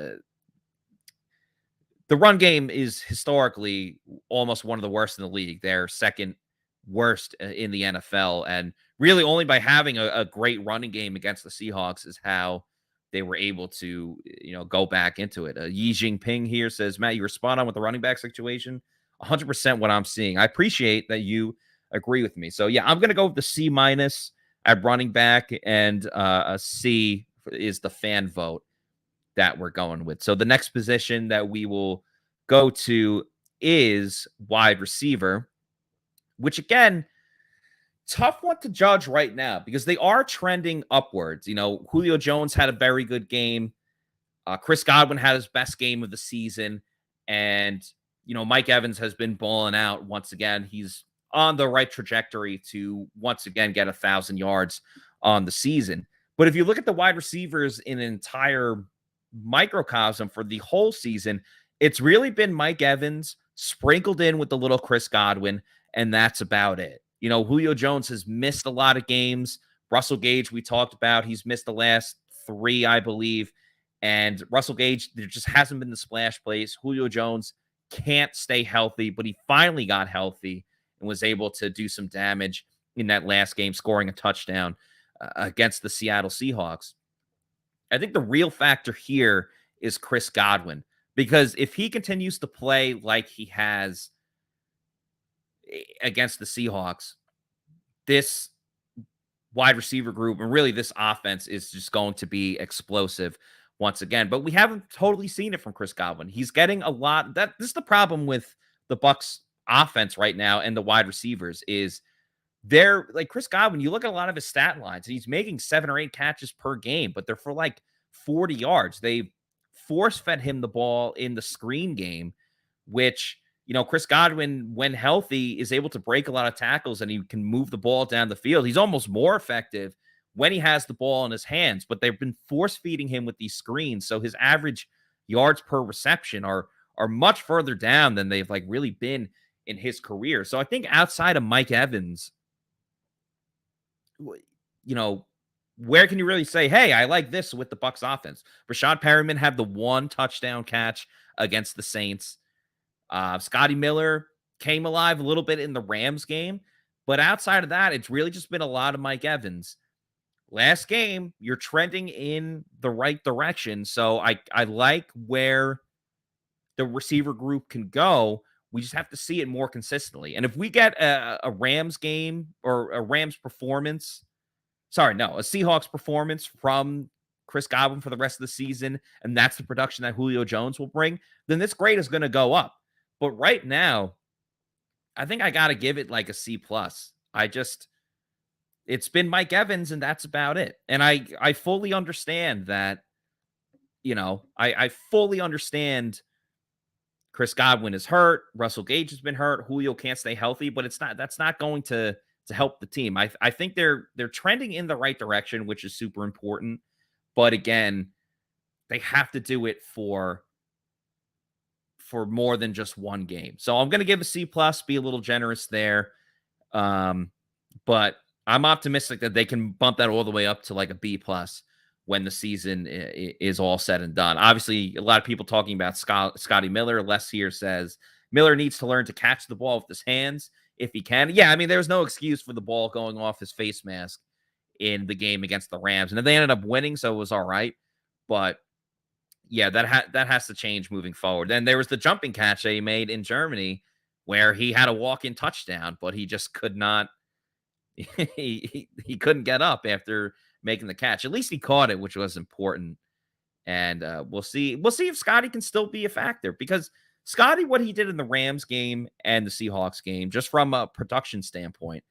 Speaker 1: The run game is historically almost one of the worst in the league. They're second worst in the NFL, and really only by having a great running game against the Seahawks is how they were able to, go back into it. Yi Jinping here says, Matt, you were spot on with the running back situation. 100% what I'm seeing. I appreciate that you agree with me. So yeah, I'm going to go with the C minus at running back, and a C is the fan vote that we're going with. So the next position that we will go to is wide receiver, which again, tough one to judge right now because they are trending upwards. Julio Jones had a very good game. Chris Godwin had his best game of the season, and Mike Evans has been balling out once again. He's on the right trajectory to once again get 1,000 yards on the season. But if you look at the wide receivers in an entire microcosm for the whole season, it's really been Mike Evans sprinkled in with the little Chris Godwin, and that's about it. Julio Jones has missed a lot of games. Russell Gage, we talked about, he's missed the last 3, I believe. And Russell Gage, there just hasn't been the splash plays. Julio Jones can't stay healthy, but he finally got healthy and was able to do some damage in that last game, scoring a touchdown against the Seattle Seahawks. I think the real factor here is Chris Godwin, because if he continues to play like he has against the Seahawks, this wide receiver group and really this offense is just going to be explosive once again. But we haven't totally seen it from Chris Godwin. He's getting a lot. This is the problem with the Bucs offense right now and the wide receivers is they're like Chris Godwin. You look at a lot of his stat lines, and he's making 7 or 8 catches per game, but they're for like 40 yards. They force fed him the ball in the screen game, which, Chris Godwin, when healthy, is able to break a lot of tackles and he can move the ball down the field. He's almost more effective when he has the ball in his hands, but they've been force feeding him with these screens. So his average yards per reception are much further down than they've like really been in his career. So I think outside of Mike Evans, where can you really say, hey, I like this with the Bucs offense? Rashad Perriman had the 1 touchdown catch against the Saints. Scotty Miller came alive a little bit in the Rams game. But outside of that, it's really just been a lot of Mike Evans. Last game, you're trending in the right direction. So I like where the receiver group can go. We just have to see it more consistently. And if we get a Rams game or a Rams performance, a Seahawks performance from Chris Godwin for the rest of the season, and that's the production that Julio Jones will bring, then this grade is going to go up. But right now, I think I got to give it like a C+. It's been Mike Evans, and that's about it. And I fully understand that, I fully understand Chris Godwin is hurt. Russell Gage has been hurt. Julio can't stay healthy, but that's not going to help the team. I think they're trending in the right direction, which is super important. But again, they have to do it for more than just one game. So I'm going to give a C+, be a little generous there. But I'm optimistic that they can bump that all the way up to like a B+ when the season is all said and done. Obviously, a lot of people talking about Scotty Miller. Les here says Miller needs to learn to catch the ball with his hands if he can. Yeah, I mean, there's no excuse for the ball going off his face mask in the game against the Rams. And they ended up winning, so it was all right. But yeah, that has to change moving forward. Then there was the jumping catch that he made in Germany where he had a walk-in touchdown, but he just could not he couldn't get up after making the catch. At least he caught it, which was important. And we'll see if Scotty can still be a factor, because Scotty, what he did in the Rams game and the Seahawks game, just from a production standpoint,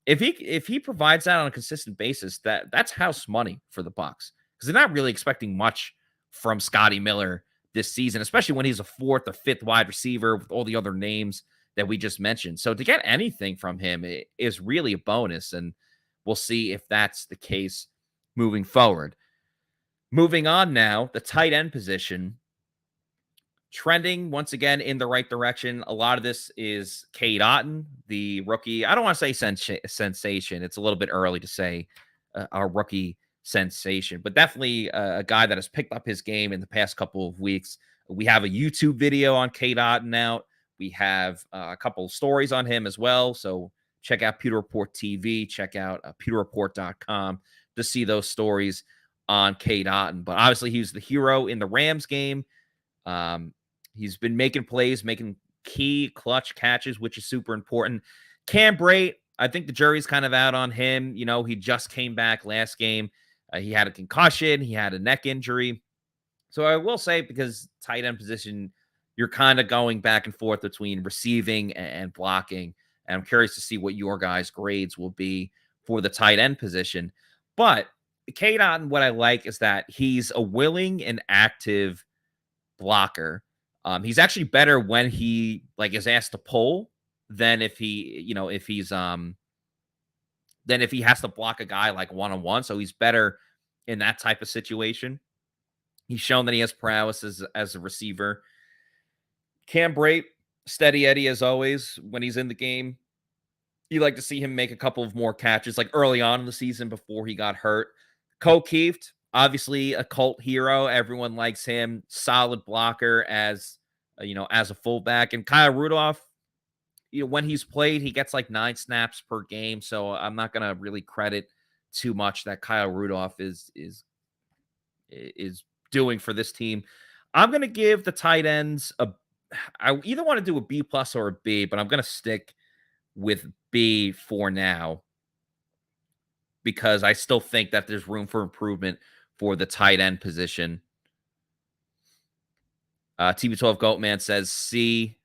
Speaker 1: if he provides that on a consistent basis, that's house money for the Bucs, because they're not really expecting much from Scotty Miller this season, especially when he's a fourth or fifth wide receiver with all the other names that we just mentioned. So to get anything from him is really a bonus, and we'll see if that's the case moving forward. Moving on now, the tight end position, trending once again in the right direction. A lot of this is Cade Otton, the rookie. I don't want to say sensation. It's a little bit early to say a rookie sensation, but definitely a guy that has picked up his game in the past couple of weeks. We have a YouTube video on Cade Otton out. We have a couple of stories on him as well. So check out Pewter Report TV. Check out pewterreport.com to see those stories on Cade Otton. But obviously, he was the hero in the Rams game. He's been making plays, making key clutch catches, which is super important. Cam Brate, I think the jury's kind of out on him. He just came back last game. He had a concussion. He had a neck injury. So I will say, because tight end position, you're kind of going back and forth between receiving and blocking. And I'm curious to see what your guys' grades will be for the tight end position. But Cade Otton, what I like is that he's a willing and active blocker. He's actually better when he is asked to pull than if he, than if he has to block a guy like one-on-one. So he's better in that type of situation. He's shown that he has prowess as a receiver. Cam Brate, steady Eddie as always when he's in the game. You like to see him make a couple of more catches like early on in the season before he got hurt. Cole Kieft, obviously a cult hero. Everyone likes him. Solid blocker as a fullback. And Kyle Rudolph, when he's played, he gets like 9 snaps per game. So I'm not going to really credit too much that Kyle Rudolph is doing for this team. I'm going to give the tight ends I either want to do a B+ or a B, but I'm going to stick with B for now, because I still think that there's room for improvement for the tight end position. TB12 Goatman says C-,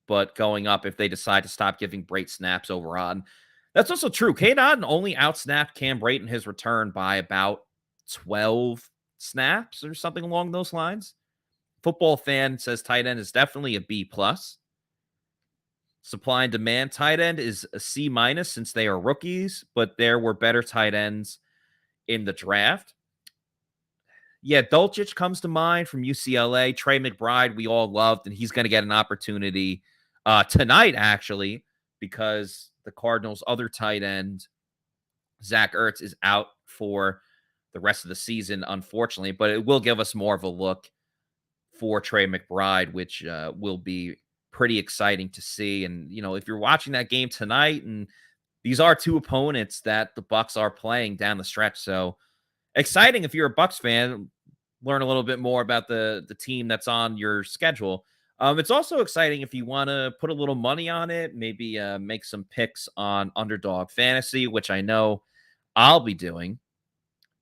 Speaker 1: but going up if they decide to stop giving Brate snaps over on. That's also true. Cade Otton only outsnapped Cam Brate in his return by about 12 snaps or something along those lines. Football Fan says tight end is definitely a B+. Supply and demand tight end is a C- since they are rookies, but there were better tight ends in the draft. Yeah, Dulcich comes to mind from UCLA. Trey McBride, we all loved, and he's going to get an opportunity tonight, actually, because the Cardinals' other tight end, Zach Ertz, is out for the rest of the season, unfortunately, but it will give us more of a look for Trey McBride, which will be pretty exciting to see. And, if you're watching that game tonight, and these are two opponents that the Bucs are playing down the stretch. So exciting if you're a Bucs fan, learn a little bit more about the team that's on your schedule. It's also exciting if you want to put a little money on it, maybe make some picks on Underdog Fantasy, which I know I'll be doing.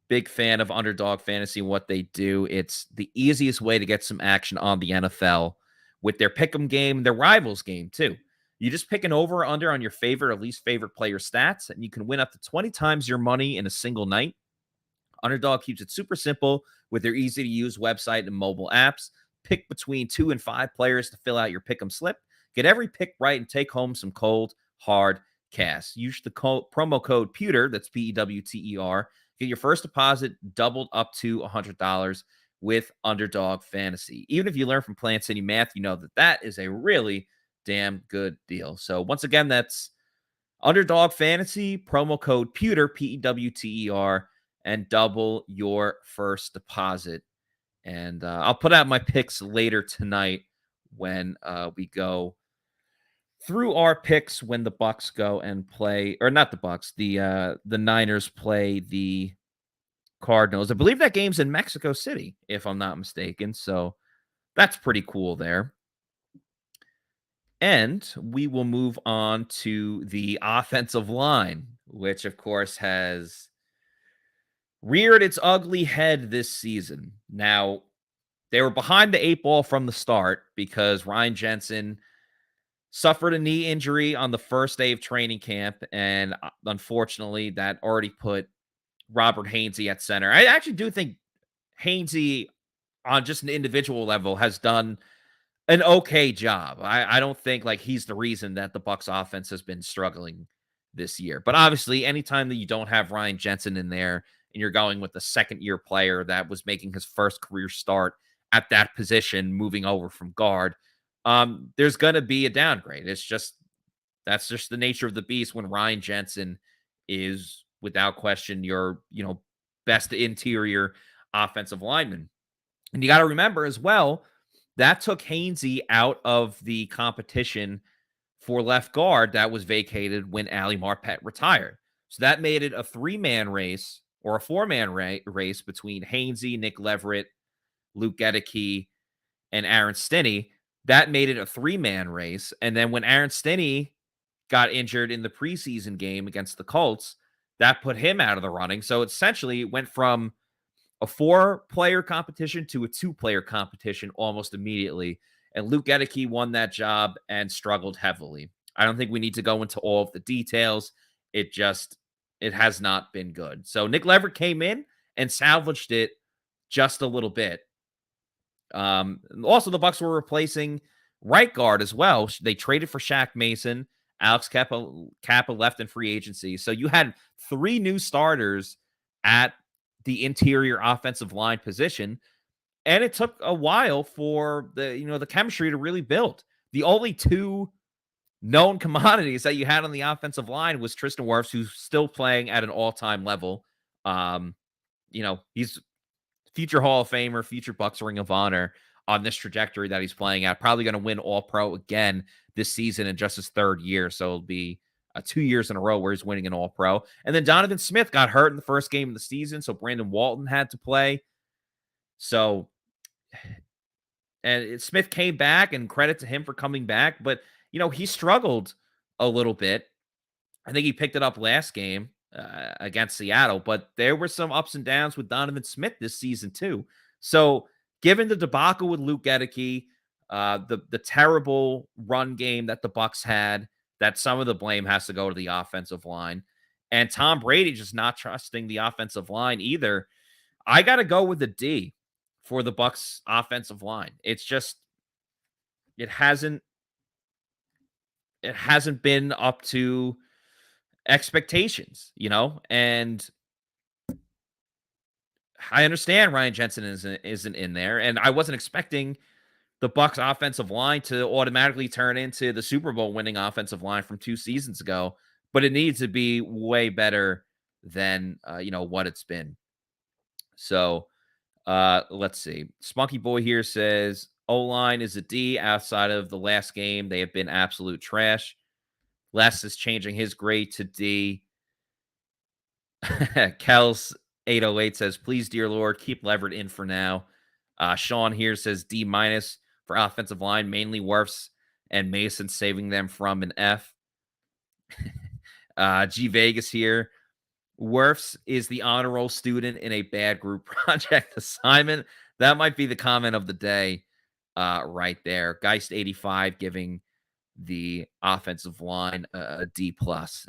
Speaker 1: Big fan of Underdog Fantasy and what they do. It's the easiest way to get some action on the NFL with their pick'em game, their rivals game too. You just pick an over or under on your favorite or least favorite player stats, and you can win up to 20 times your money in a single night. Underdog keeps it super simple with their easy-to-use website and mobile apps. Pick between 2 and 5 players to fill out your pick'em slip. Get every pick right and take home some cold, hard cash. Use the promo code Pewter, that's Pewter. Get your first deposit doubled up to $100 with Underdog Fantasy. Even if you learn from Plant City Math, you know that is a really damn good deal. So once again, that's Underdog Fantasy, promo code Pewter, Pewter, and double your first deposit. And I'll put out my picks later tonight when we go through our picks when the Bucs go and play, or not the Bucs, the Niners play the Cardinals. I believe that game's in Mexico City, if I'm not mistaken. So that's pretty cool there. And we will move on to the offensive line, which of course has reared its ugly head this season. Now, they were behind the 8 ball from the start because Ryan Jensen suffered a knee injury on the first day of training camp, and unfortunately, that already put Robert Hainsey at center. I actually do think Hainsey, on just an individual level, has done an okay job. I don't think he's the reason that the Bucs offense has been struggling this year. But obviously, anytime that you don't have Ryan Jensen in there and you're going with a second-year player that was making his first career start at that position, moving over from guard, there's going to be a downgrade. That's just the nature of the beast when Ryan Jensen is, without question, your best interior offensive lineman. And you got to remember as well, that took Hainsey out of the competition for left guard that was vacated when Ali Marpet retired. So that made it a 3-man race, or a 4-man race between Hainsey, Nick Leverett, Luke Gedeke, and Aaron Stinney. That made it a 3-man race. And then when Aaron Stinney got injured in the preseason game against the Colts, that put him out of the running. So essentially it went from a 4-player competition to a 2-player competition almost immediately. And Luke Gedeke won that job and struggled heavily. I don't think we need to go into all of the details. It has not been good. So Nick Leverett came in and salvaged it just a little bit. Also, the Bucs were replacing right guard as well. They traded for Shaq Mason. Alex Kappa left in free agency. So you had 3 new starters at the interior offensive line position. And it took a while for the chemistry to really build. The only 2 known commodities that you had on the offensive line was Tristan Wirfs, who's still playing at an all-time level. He's future Hall of Famer, future Bucs Ring of Honor on this trajectory that he's playing at. Probably going to win All-Pro again this season in just his 3rd year. So it'll be 2 years in a row where he's winning an All-Pro. And then Donovan Smith got hurt in the first game of the season, so Brandon Walton had to play. So, and Smith came back, and credit to him for coming back. But, he struggled a little bit. I think he picked it up last game against Seattle, but there were some ups and downs with Donovan Smith this season too. So given the debacle with Luke Gedeke, the terrible run game that the Bucs had, that some of the blame has to go to the offensive line, and Tom Brady just not trusting the offensive line either, I got to go with the D for the Bucs offensive line. It's just, it hasn't been up to expectations, and I understand Ryan Jensen isn't in there, and I wasn't expecting the Bucs offensive line to automatically turn into the Super Bowl winning offensive line from 2 seasons ago, but it needs to be way better than what it's been. So let's see. Spunky Boy here says, O-line is a D. Outside of the last game, they have been absolute trash. Les is changing his grade to D. Kels 808 says, please, dear Lord, keep Leverett in for now. Sean here says D- for offensive line, mainly Wirfs and Mason, saving them from an F. G Vegas here. Wirfs is the honor roll student in a bad group project assignment. That might be the comment of the day right there. Geist 85 giving the offensive line a D+.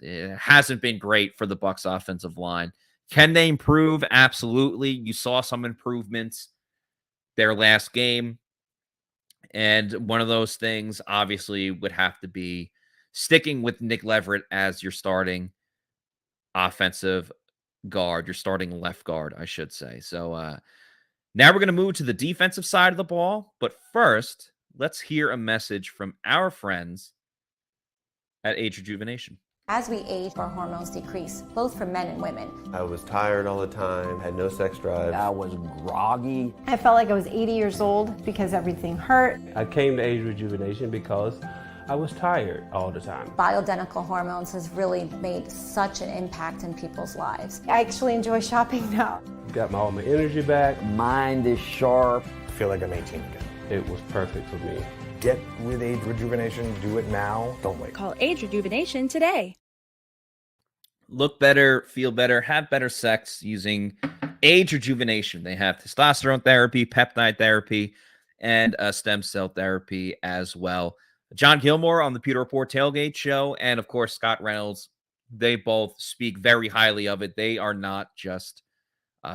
Speaker 1: It hasn't been great for the Bucs offensive line. Can they improve? Absolutely. You saw some improvements their last game. And one of those things obviously would have to be sticking with Nick Leverett as your starting offensive guard, your starting left guard, I should say. So now we're going to move to the defensive side of the ball. But first, let's hear a message from our friends at Age Rejuvenation.
Speaker 3: As we age, our hormones decrease, both for men and women.
Speaker 4: I was tired all the time, had no sex drive.
Speaker 5: I was groggy.
Speaker 6: I felt like I was 80 years old because everything hurt.
Speaker 7: I came to Age Rejuvenation because I was tired all the time.
Speaker 3: Bioidentical hormones has really made such an impact in people's lives.
Speaker 6: I actually enjoy shopping now.
Speaker 7: Got all my energy back.
Speaker 5: Mind is sharp.
Speaker 8: I feel like I'm 18 again.
Speaker 7: It was perfect for me.
Speaker 8: Get with Age Rejuvenation. Do it now. Don't wait.
Speaker 9: Call Age Rejuvenation today.
Speaker 1: Look better, feel better, have better sex using Age Rejuvenation. They have testosterone therapy, peptide therapy, and stem cell therapy as well. John Gilmore on the Pewter Report Tailgate Show, and of course, Scott Reynolds, they both speak very highly of it. They are not just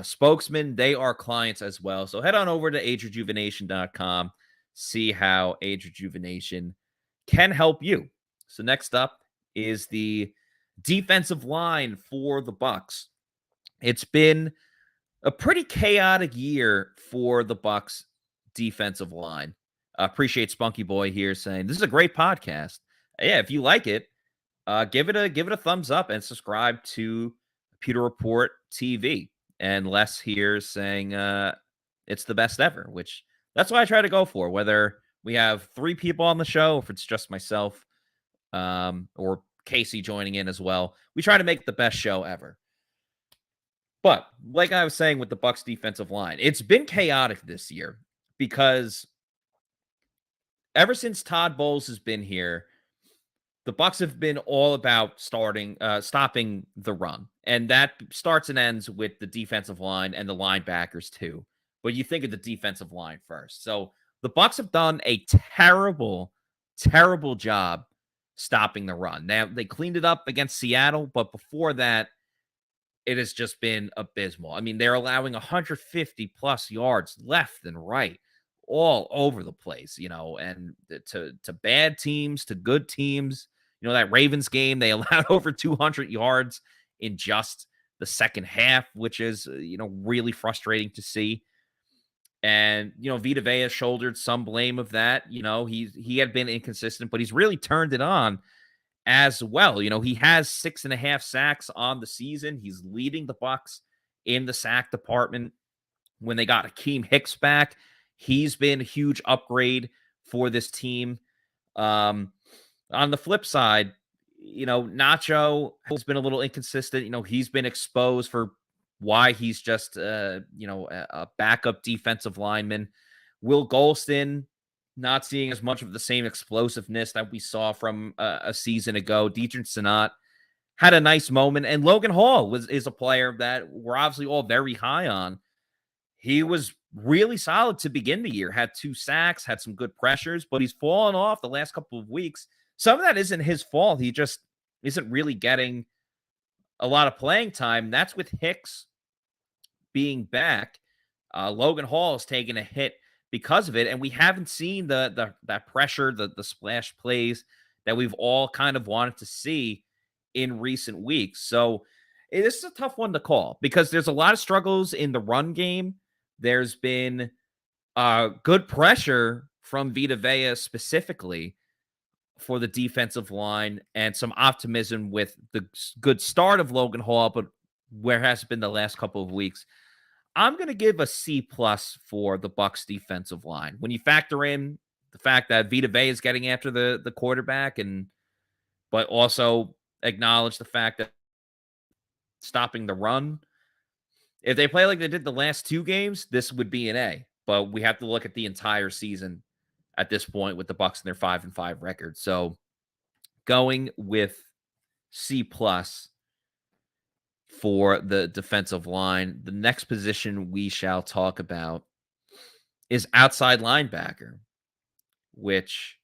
Speaker 1: spokesmen, they are clients as well. So head on over to agerejuvenation.com. See how Age Rejuvenation can help you. So next up is the defensive line for the Bucs. It's been a pretty chaotic year for the Bucs defensive line. Appreciate Spunky Boy here saying this is a great podcast. Yeah, if you like it, give it a thumbs up and subscribe to Pewter Report TV. And Les here saying it's the best ever, which that's what I try to go for, whether we have 3 people on the show, if it's just myself, or Casey joining in as well. We try to make the best show ever. But like I was saying with the Bucs defensive line, it's been chaotic this year because ever since Todd Bowles has been here, the Bucs have been all about stopping the run. And that starts and ends with the defensive line and the linebackers too. But you think of the defensive line first. So the Bucs have done a terrible, terrible job stopping the run. Now, they cleaned it up against Seattle, but before that, it has just been abysmal. I mean, they're allowing 150 plus yards left and right, all over the place, and to bad teams, to good teams. That Ravens game, they allowed over 200 yards in just the second half, which is, really frustrating to see. And, Vita Vea shouldered some blame of that. He had been inconsistent, but he's really turned it on as well. He has 6.5 sacks on the season. He's leading the Bucs in the sack department. When they got Akeem Hicks back, he's been a huge upgrade for this team. On the flip side, Nacho has been a little inconsistent. He's been exposed for why he's just, a backup defensive lineman. Will Golston not seeing as much of the same explosiveness that we saw from a season ago. Dietrich Sanat had a nice moment, and Logan Hall is a player that we're obviously all very high on. He was really solid to begin the year, had 2 sacks, had some good pressures, but he's fallen off the last couple of weeks. Some of that isn't his fault. He just isn't really getting a lot of playing time. That's with Hicks being back. Logan Hall has taken a hit because of it, and we haven't seen that pressure, the splash plays that we've all kind of wanted to see in recent weeks. So this is a tough one to call because there's a lot of struggles in the run game. There's been good pressure from Vita Vea specifically for the defensive line and some optimism with the good start of Logan Hall, but where has it been the last couple of weeks? I'm going to give a C plus for the Bucs defensive line. When you factor in the fact that Vita is getting after the quarterback, but also acknowledge the fact that stopping the run. If they play like they did the last 2 games, this would be an A. But we have to look at the entire season at this point with the Bucs and their 5-5 record. So going with C plus for the defensive line. The next position we shall talk about is outside linebacker, which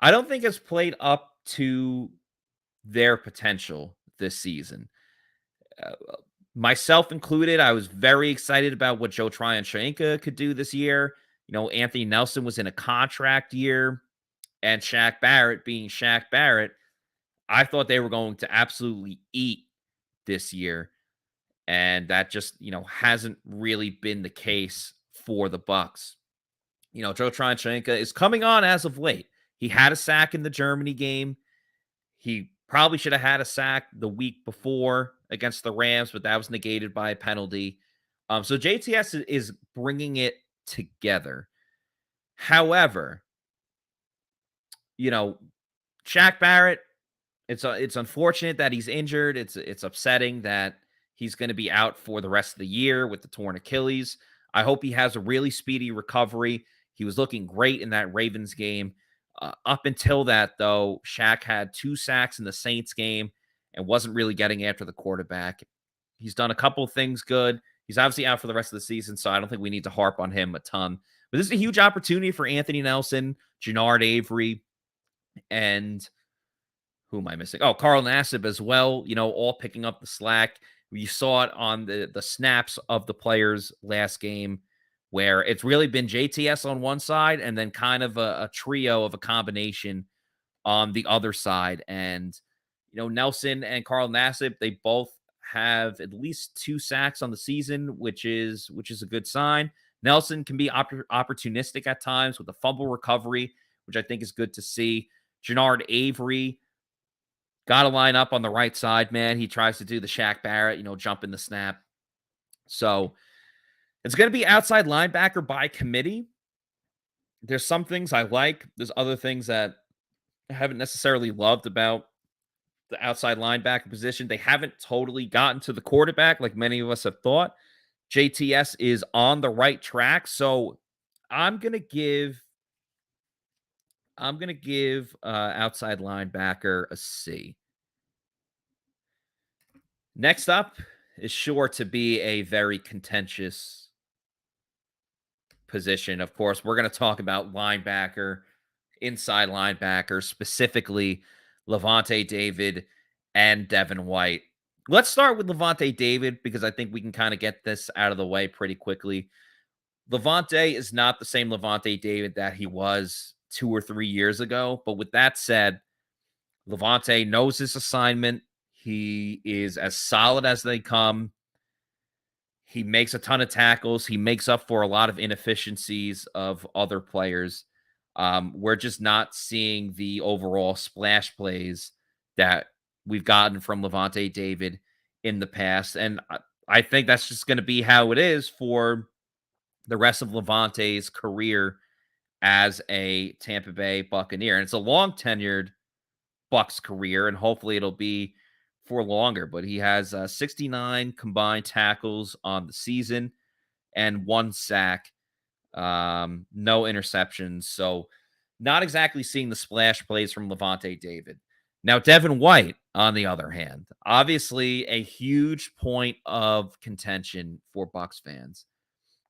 Speaker 1: I don't think has played up to their potential this season. Myself included, I was very excited about what Joe Tryon-Shoyinka could do this year. You know, Anthony Nelson was in a contract year, and Shaq Barrett being Shaq Barrett, I thought they were going to absolutely eat this year. And that just, hasn't really been the case for the Bucs. Joe Tryon-Shoyinka is coming on as of late. He had a sack in the Germany game. He probably should have had a sack the week before against the Rams, but that was negated by a penalty. So JTS is bringing it together. However, Shaq Barrett, it's unfortunate that he's injured. It's upsetting that he's going to be out for the rest of the year with the torn Achilles. I hope he has a really speedy recovery. He was looking great in that Ravens game. Up until that, though, Shaq had 2 sacks in the Saints game and wasn't really getting after the quarterback. He's done a couple of things good. He's obviously out for the rest of the season, so I don't think we need to harp on him a ton. But this is a huge opportunity for Anthony Nelson, Jannard Avery, and who am I missing? Oh, Carl Nassib as well, all picking up the slack. You saw it on the snaps of the players last game, where it's really been JTS on one side and then kind of a trio of a combination on the other side. And, Nelson and Carl Nassib, they both have at least 2 sacks on the season, which is a good sign. Nelson can be opportunistic at times with a fumble recovery, which I think is good to see. Jannard Avery got to line up on the right side, man. He tries to do the Shaq Barrett, jump in the snap. So it's going to be outside linebacker by committee. There's some things I like. There's other things that I haven't necessarily loved about the outside linebacker position. They haven't totally gotten to the quarterback like many of us have thought. JTS is on the right track. So I'm going to give outside linebacker a C. Next up is sure to be a very contentious position. Of course, we're going to talk about linebacker, inside linebacker, specifically Lavonte David and Devin White. Let's start with Lavonte David because I think we can kind of get this out of the way pretty quickly. Lavonte is not the same Lavonte David that he was 2 or 3 years ago. But with that said, Lavonte knows his assignment. He is as solid as they come. He makes a ton of tackles. He makes up for a lot of inefficiencies of other players. We're just not seeing the overall splash plays that we've gotten from Lavonte David in the past. And I think that's just going to be how it is for the rest of Lavonte's career as a Tampa Bay Buccaneer. And it's a long tenured Bucs career, and hopefully it'll be for longer. But he has 69 combined tackles on the season and 1 sack, no interceptions. So not exactly seeing the splash plays from Lavonte David. Now, Devin White, on the other hand, obviously a huge point of contention for Bucs fans.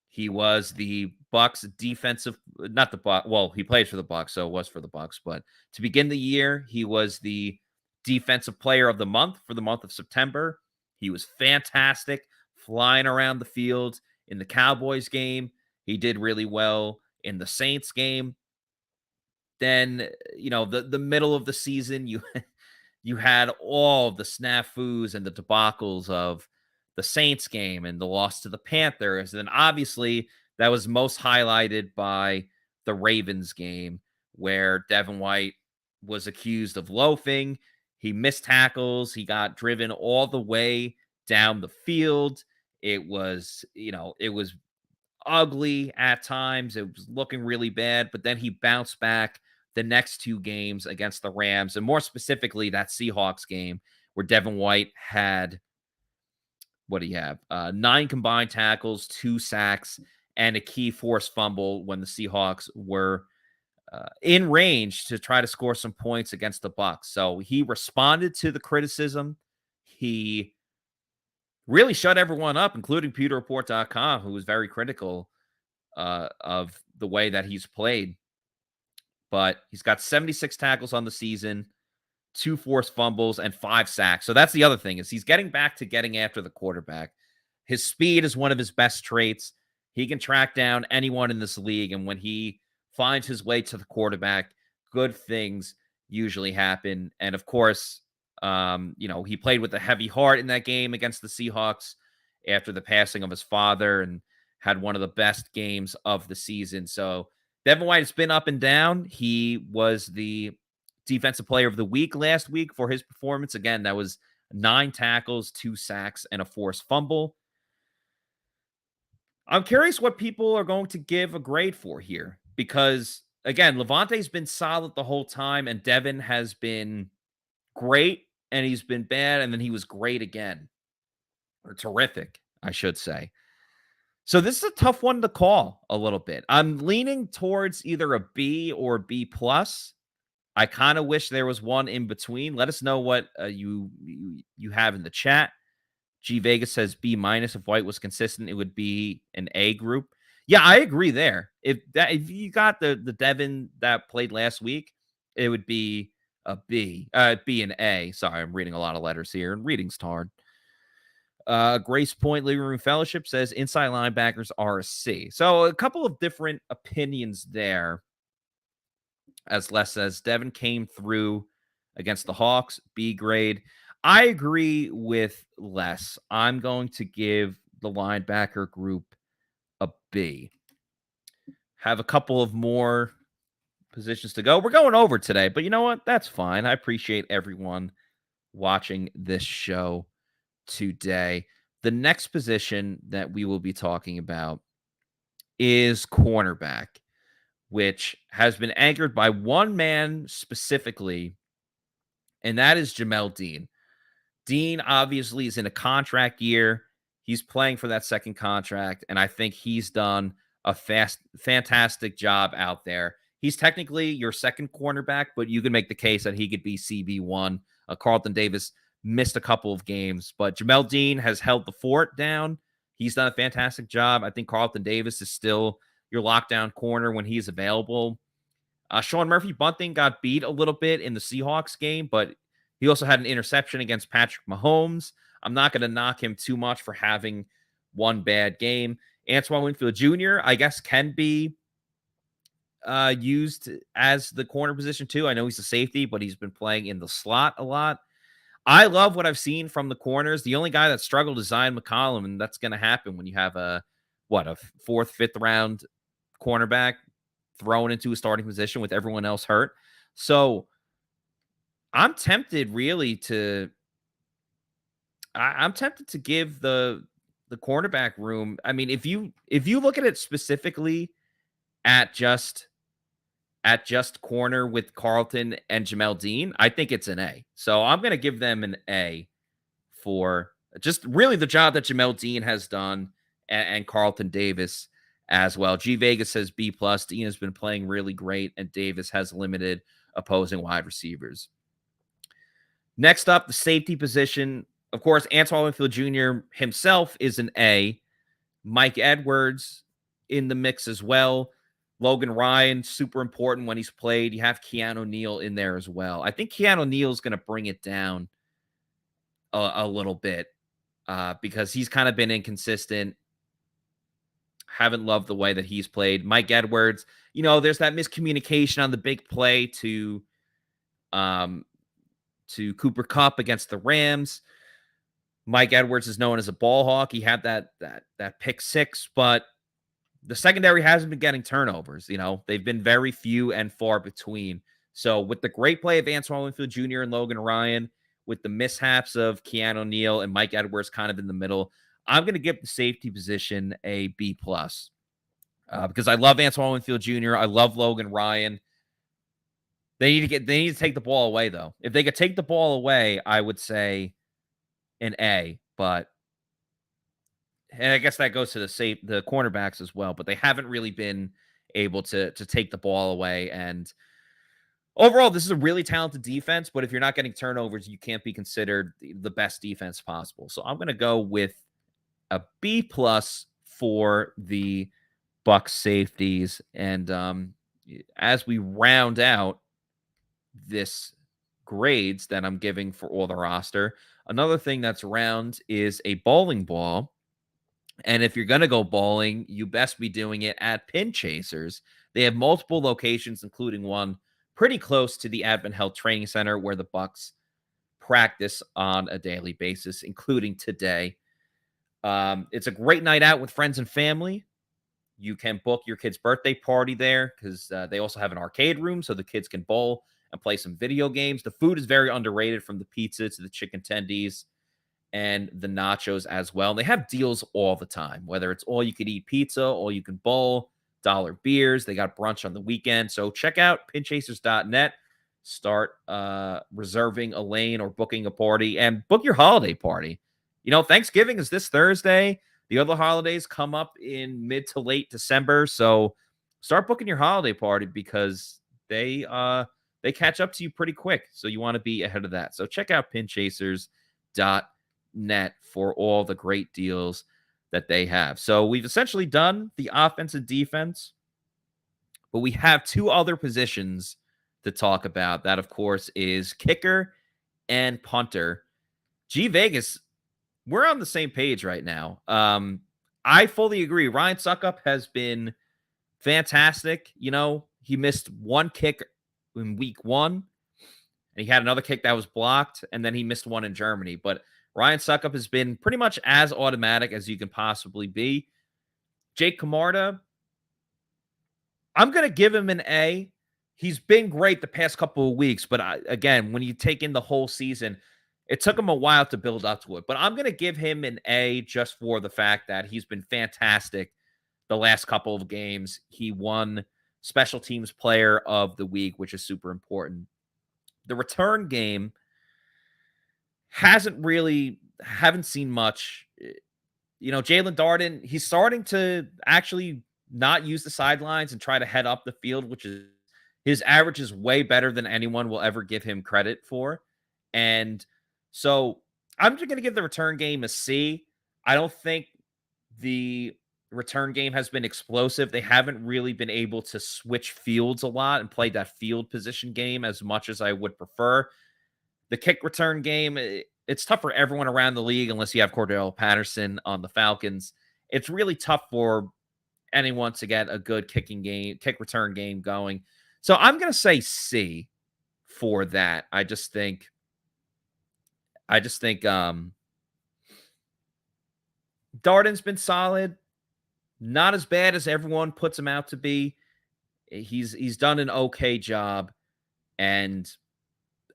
Speaker 1: He was the Bucs defensive, not the Bucs. Well, he played for the Bucs, so it was for the Bucs. But to begin the year, he was the defensive player of the month for the month of September. He was fantastic, flying around the field in the Cowboys game. He did really well in the Saints game. Then, the middle of the season, you had all the snafus and the debacles of the Saints game and the loss to the Panthers. And then obviously that was most highlighted by the Ravens game where Devin White was accused of loafing. He missed tackles. He got driven all the way down the field It was, it was ugly at times. It was looking really bad, but then he bounced back the next two games against the Rams, and more specifically that Seahawks game where Devin White had, what do you have? 9 combined tackles, 2 sacks, and a key forced fumble when the Seahawks were in range to try to score some points against the Bucs. So he responded to the criticism. He really shut everyone up, including PewterReport.com, who was very critical of the way that he's played. But he's got 76 tackles on the season, 2 forced fumbles, and 5 sacks. So that's the other thing, is he's getting back to getting after the quarterback. His speed is one of his best traits. He can track down anyone in this league, and when he finds his way to the quarterback, good things usually happen. And of course, he played with a heavy heart in that game against the Seahawks after the passing of his father, and had one of the best games of the season. So Devin White has been up and down. He was the defensive player of the week last week for his performance. Again, that was 9 tackles, 2 sacks, and a forced fumble. I'm curious what people are going to give a grade for here, because again, Levante's been solid the whole time, and Devin has been great, and he's been bad, and then he was great again, or terrific, I should say. So this is a tough one to call a little bit. I'm leaning towards either a B or B plus. I kind of wish there was one in between. Let us know what you have in the chat. G Vegas says B minus. If White was consistent, it would be an A group. Yeah, I agree there. If you got the Devin that played last week, it would be a B. B and A. Sorry, I'm reading a lot of letters here, and reading's hard. Grace Point Living Room Fellowship says inside linebackers are a C. So a couple of different opinions there. As Les says, Devin came through against the Hawks, B grade. I agree with Les. I'm going to give the linebacker group a B. Have a couple of more positions to go. We're going over today, but you know what? That's fine. I appreciate everyone watching this show today. The next position that we will be talking about is cornerback, which has been anchored by one man specifically, and that is Jamel Dean. Dean obviously is in a contract year. He's playing for that second contract, and I think he's done a fantastic job out there. He's technically your second cornerback, but you can make the case that he could be CB1. Carlton Davis missed a couple of games, but Jamel Dean has held the fort down. He's done a fantastic job. I think Carlton Davis is still your lockdown corner when he's available. Sean Murphy-Bunting got beat a little bit in the Seahawks game, but he also had an interception against Patrick Mahomes. I'm not going to knock him too much for having one bad game. Antoine Winfield Jr., I guess, can be used as the corner position too. I know he's a safety, but he's been playing in the slot a lot. I love what I've seen from the corners. The only guy that struggled is Zion McCollum, and that's going to happen when you have a 4th, 5th round cornerback thrown into a starting position with everyone else hurt. So I'm tempted really to give the cornerback room. I mean, if you look at it specifically at just corner with Carlton and Jamel Dean, I think it's an A. So I'm going to give them an A for just really the job that Jamel Dean has done, and Carlton Davis as well. G Vegas says B plus. Dean has been playing really great, and Davis has limited opposing wide receivers. Next up, the safety position. Of course, Antoine Winfield Jr. himself is an A. Mike Edwards in the mix as well. Logan Ryan, super important when he's played. You have Keanu Neal in there as well. I think Keanu Neal is going to bring it down a little bit because he's kind of been inconsistent. Haven't loved the way that he's played. Mike Edwards, there's that miscommunication on the big play to Cooper Kupp against the Rams. Mike Edwards is known as a ball hawk. He had that pick 6, but the secondary hasn't been getting turnovers. They've been very few and far between. So with the great play of Antoine Winfield Jr. and Logan Ryan, with the mishaps of Keanu Neal and Mike Edwards kind of in the middle, I'm going to give the safety position a B+. Because I love Antoine Winfield Jr. I love Logan Ryan. They need to take the ball away, though. If they could take the ball away, I would say an A. And I guess that goes to the cornerbacks as well. But they haven't really been able to take the ball away. And overall, this is a really talented defense. But if you're not getting turnovers, you can't be considered the best defense possible. So I'm going to go with a B+ for the Bucs safeties. And as we round out this grades that I'm giving for all the roster, another thing that's around is a bowling ball. And if you're going to go bowling, you best be doing it at Pin Chasers. They have multiple locations, including one pretty close to the Advent Health Training Center where the Bucs practice on a daily basis, including today. It's a great night out with friends and family. You can book your kid's birthday party there because they also have an arcade room so the kids can bowl and play some video games. The food is very underrated, from the pizza to the chicken tendies and the nachos as well. And they have deals all the time, whether it's all you could eat pizza, all you can bowl, dollar beers. They got brunch on the weekend. So check out pinchasers.net. Start reserving a lane or booking a party and book your holiday party. You know, Thanksgiving is this Thursday. The other holidays come up in mid to late December. So start booking your holiday party because they catch up to you pretty quick. So you want to be ahead of that. So check out pinchasers.net for all the great deals that they have. So we've essentially done the offense and defense, but we have two other positions to talk about. That, of course, is kicker and punter. G Vegas, we're on the same page right now. I fully agree. Ryan Suckup has been fantastic. You know, he missed one kick in week 1, and he had another kick that was blocked, and then he missed one in Germany. But Ryan Suckup has been pretty much as automatic as you can possibly be. Jake Camarda, I'm going to give him an A. He's been great the past couple of weeks, but again, when you take in the whole season, it took him a while to build up to it. But I'm going to give him an A just for the fact that he's been fantastic the last couple of games. He won Special Teams Player of the Week, which is super important. The return game haven't seen much. You know, Jalen Darden, he's starting to actually not use the sidelines and try to head up the field, which is his average is way better than anyone will ever give him credit for. And so I'm just going to give the return game a C. I don't think the return game has been explosive. They haven't really been able to switch fields a lot and play that field position game as much as I would prefer. The kick return game, it's tough for everyone around the league unless you have Cordell Patterson on the Falcons. It's really tough for anyone to get a good kick return game going. So I'm going to say C for that. I just think Darden's been solid. Not as bad as everyone puts him out to be. He's done an okay job. And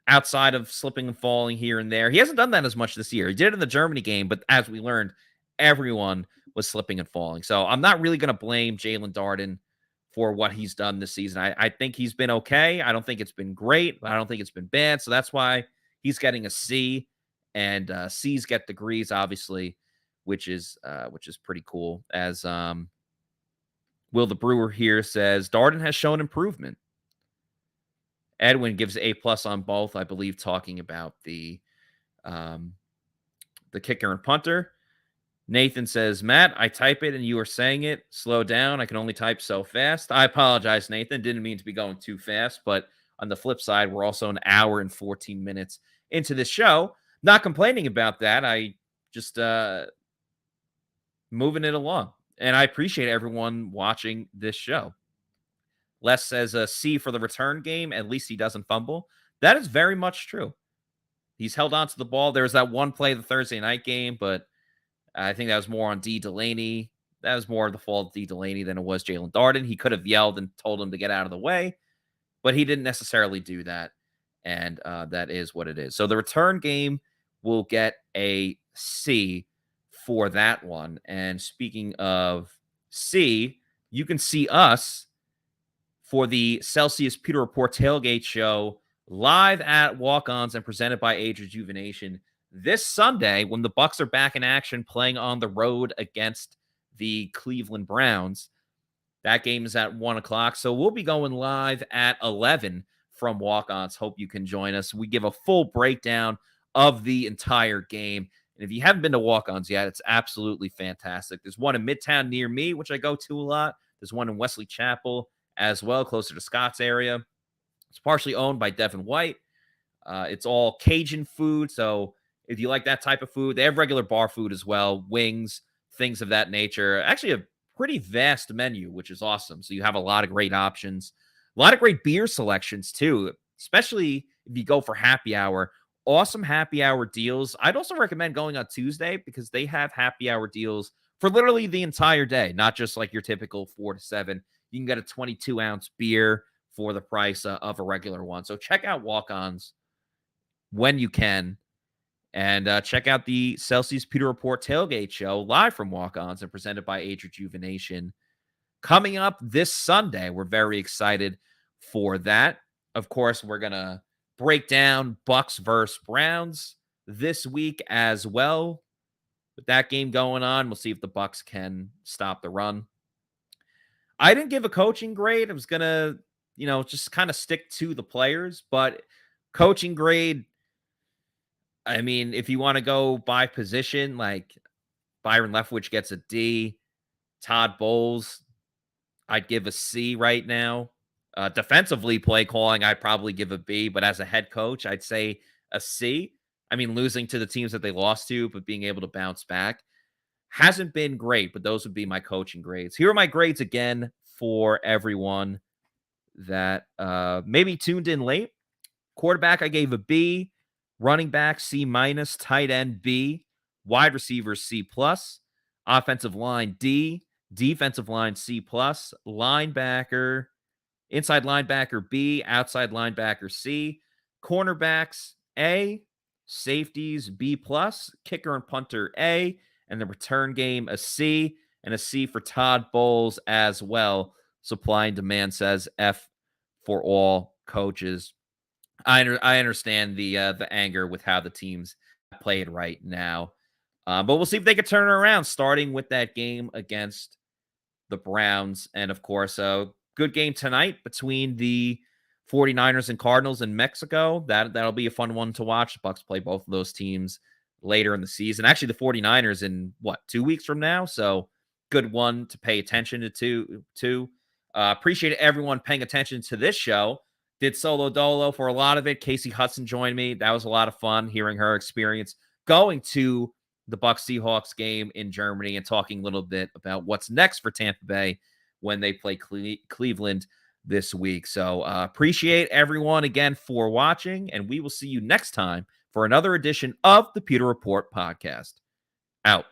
Speaker 1: outside of slipping and falling here and there, he hasn't done that as much this year. He did it in the Germany game, but as we learned, everyone was slipping and falling. So I'm not really going to blame Jalen Darden for what he's done this season. I think he's been okay. I don't think it's been great, but I don't think it's been bad. So that's why he's getting a C, and C's get degrees, obviously, which is pretty cool. As Will the Brewer here says, Darden has shown improvement. Edwin gives A+ on both, I believe, talking about the kicker and punter. Nathan says, Matt, I type it and you are saying it. Slow down. I can only type so fast. I apologize, Nathan. Didn't mean to be going too fast. But on the flip side, we're also an hour and 14 minutes into this show. Not complaining about that. I just moving it along. And I appreciate everyone watching this show. Les says a C for the return game. At least he doesn't fumble. That is very much true. He's held on to the ball. There was that one play the Thursday night game, but I think that was more on D. Delaney. That was more of the fault of D. Delaney than it was Jalen Darden. He could have yelled and told him to get out of the way, but he didn't necessarily do that, and that is what it is. So the return game will get a C for that one. And speaking of see, you can see us for the Celsius Pewter Report tailgate show live at Walk-Ons and presented by Age Rejuvenation this Sunday when the Bucs are back in action playing on the road against the Cleveland Browns. That game is at 1 o'clock. So we'll be going live at 11 from Walk-Ons. Hope you can join us. We give a full breakdown of the entire game. And if you haven't been to Walk-Ons yet, it's absolutely fantastic. There's one in Midtown near me, which I go to a lot. There's one in Wesley Chapel as well, closer to Scott's area. It's partially owned by Devin White. It's all Cajun food. So if you like that type of food, they have regular bar food as well, wings, things of that nature. Actually, a pretty vast menu, which is awesome. So you have a lot of great options, a lot of great beer selections too, especially if you go for happy hour. Awesome happy hour deals. I'd also recommend going on Tuesday because they have happy hour deals for literally the entire day, not just like your typical 4 to 7. You can get a 22-ounce beer for the price of a regular one. So check out Walk-Ons when you can. And check out the Celsius Pewter Report tailgate show live from Walk-Ons and presented by Age Rejuvenation. Coming up this Sunday, we're very excited for that. Of course, we're going to break down Bucs versus Browns this week as well. With that game going on, we'll see if the Bucs can stop the run. I didn't give a coaching grade. I was going to, just kind of stick to the players, but coaching grade, I mean, if you want to go by position, like Byron Leftwich gets a D, Todd Bowles, I'd give a C right now. Defensively, play calling, I'd probably give a B, but as a head coach, I'd say a C. I mean, losing to the teams that they lost to, but being able to bounce back hasn't been great, but those would be my coaching grades. Here are my grades again for everyone that maybe tuned in late. Quarterback, I gave a B. Running back, C-. Tight end, B. Wide receiver, C+. Offensive line, D. Defensive line, C+. Linebacker, inside linebacker, B. Outside linebacker, C. Cornerbacks, A. Safeties, B+. Kicker and punter, A. And the return game, a C. And a C for Todd Bowles as well. Supply and demand says F for all coaches. I understand the anger with how the teams played right now. But we'll see if they can turn it around, starting with that game against the Browns. And, of course, a good game tonight between the 49ers and Cardinals in Mexico. That'll be a fun one to watch. The Bucs play both of those teams later in the season. Actually, the 49ers in, 2 weeks from now? So, good one to pay attention to. Appreciate everyone paying attention to this show. Did solo dolo for a lot of it. Casey Hudson joined me. That was a lot of fun hearing her experience going to the Bucs Seahawks game in Germany and talking a little bit about what's next for Tampa Bay when they play Cleveland this week. So appreciate everyone again for watching, and we will see you next time for another edition of the Pewter Report podcast. Out.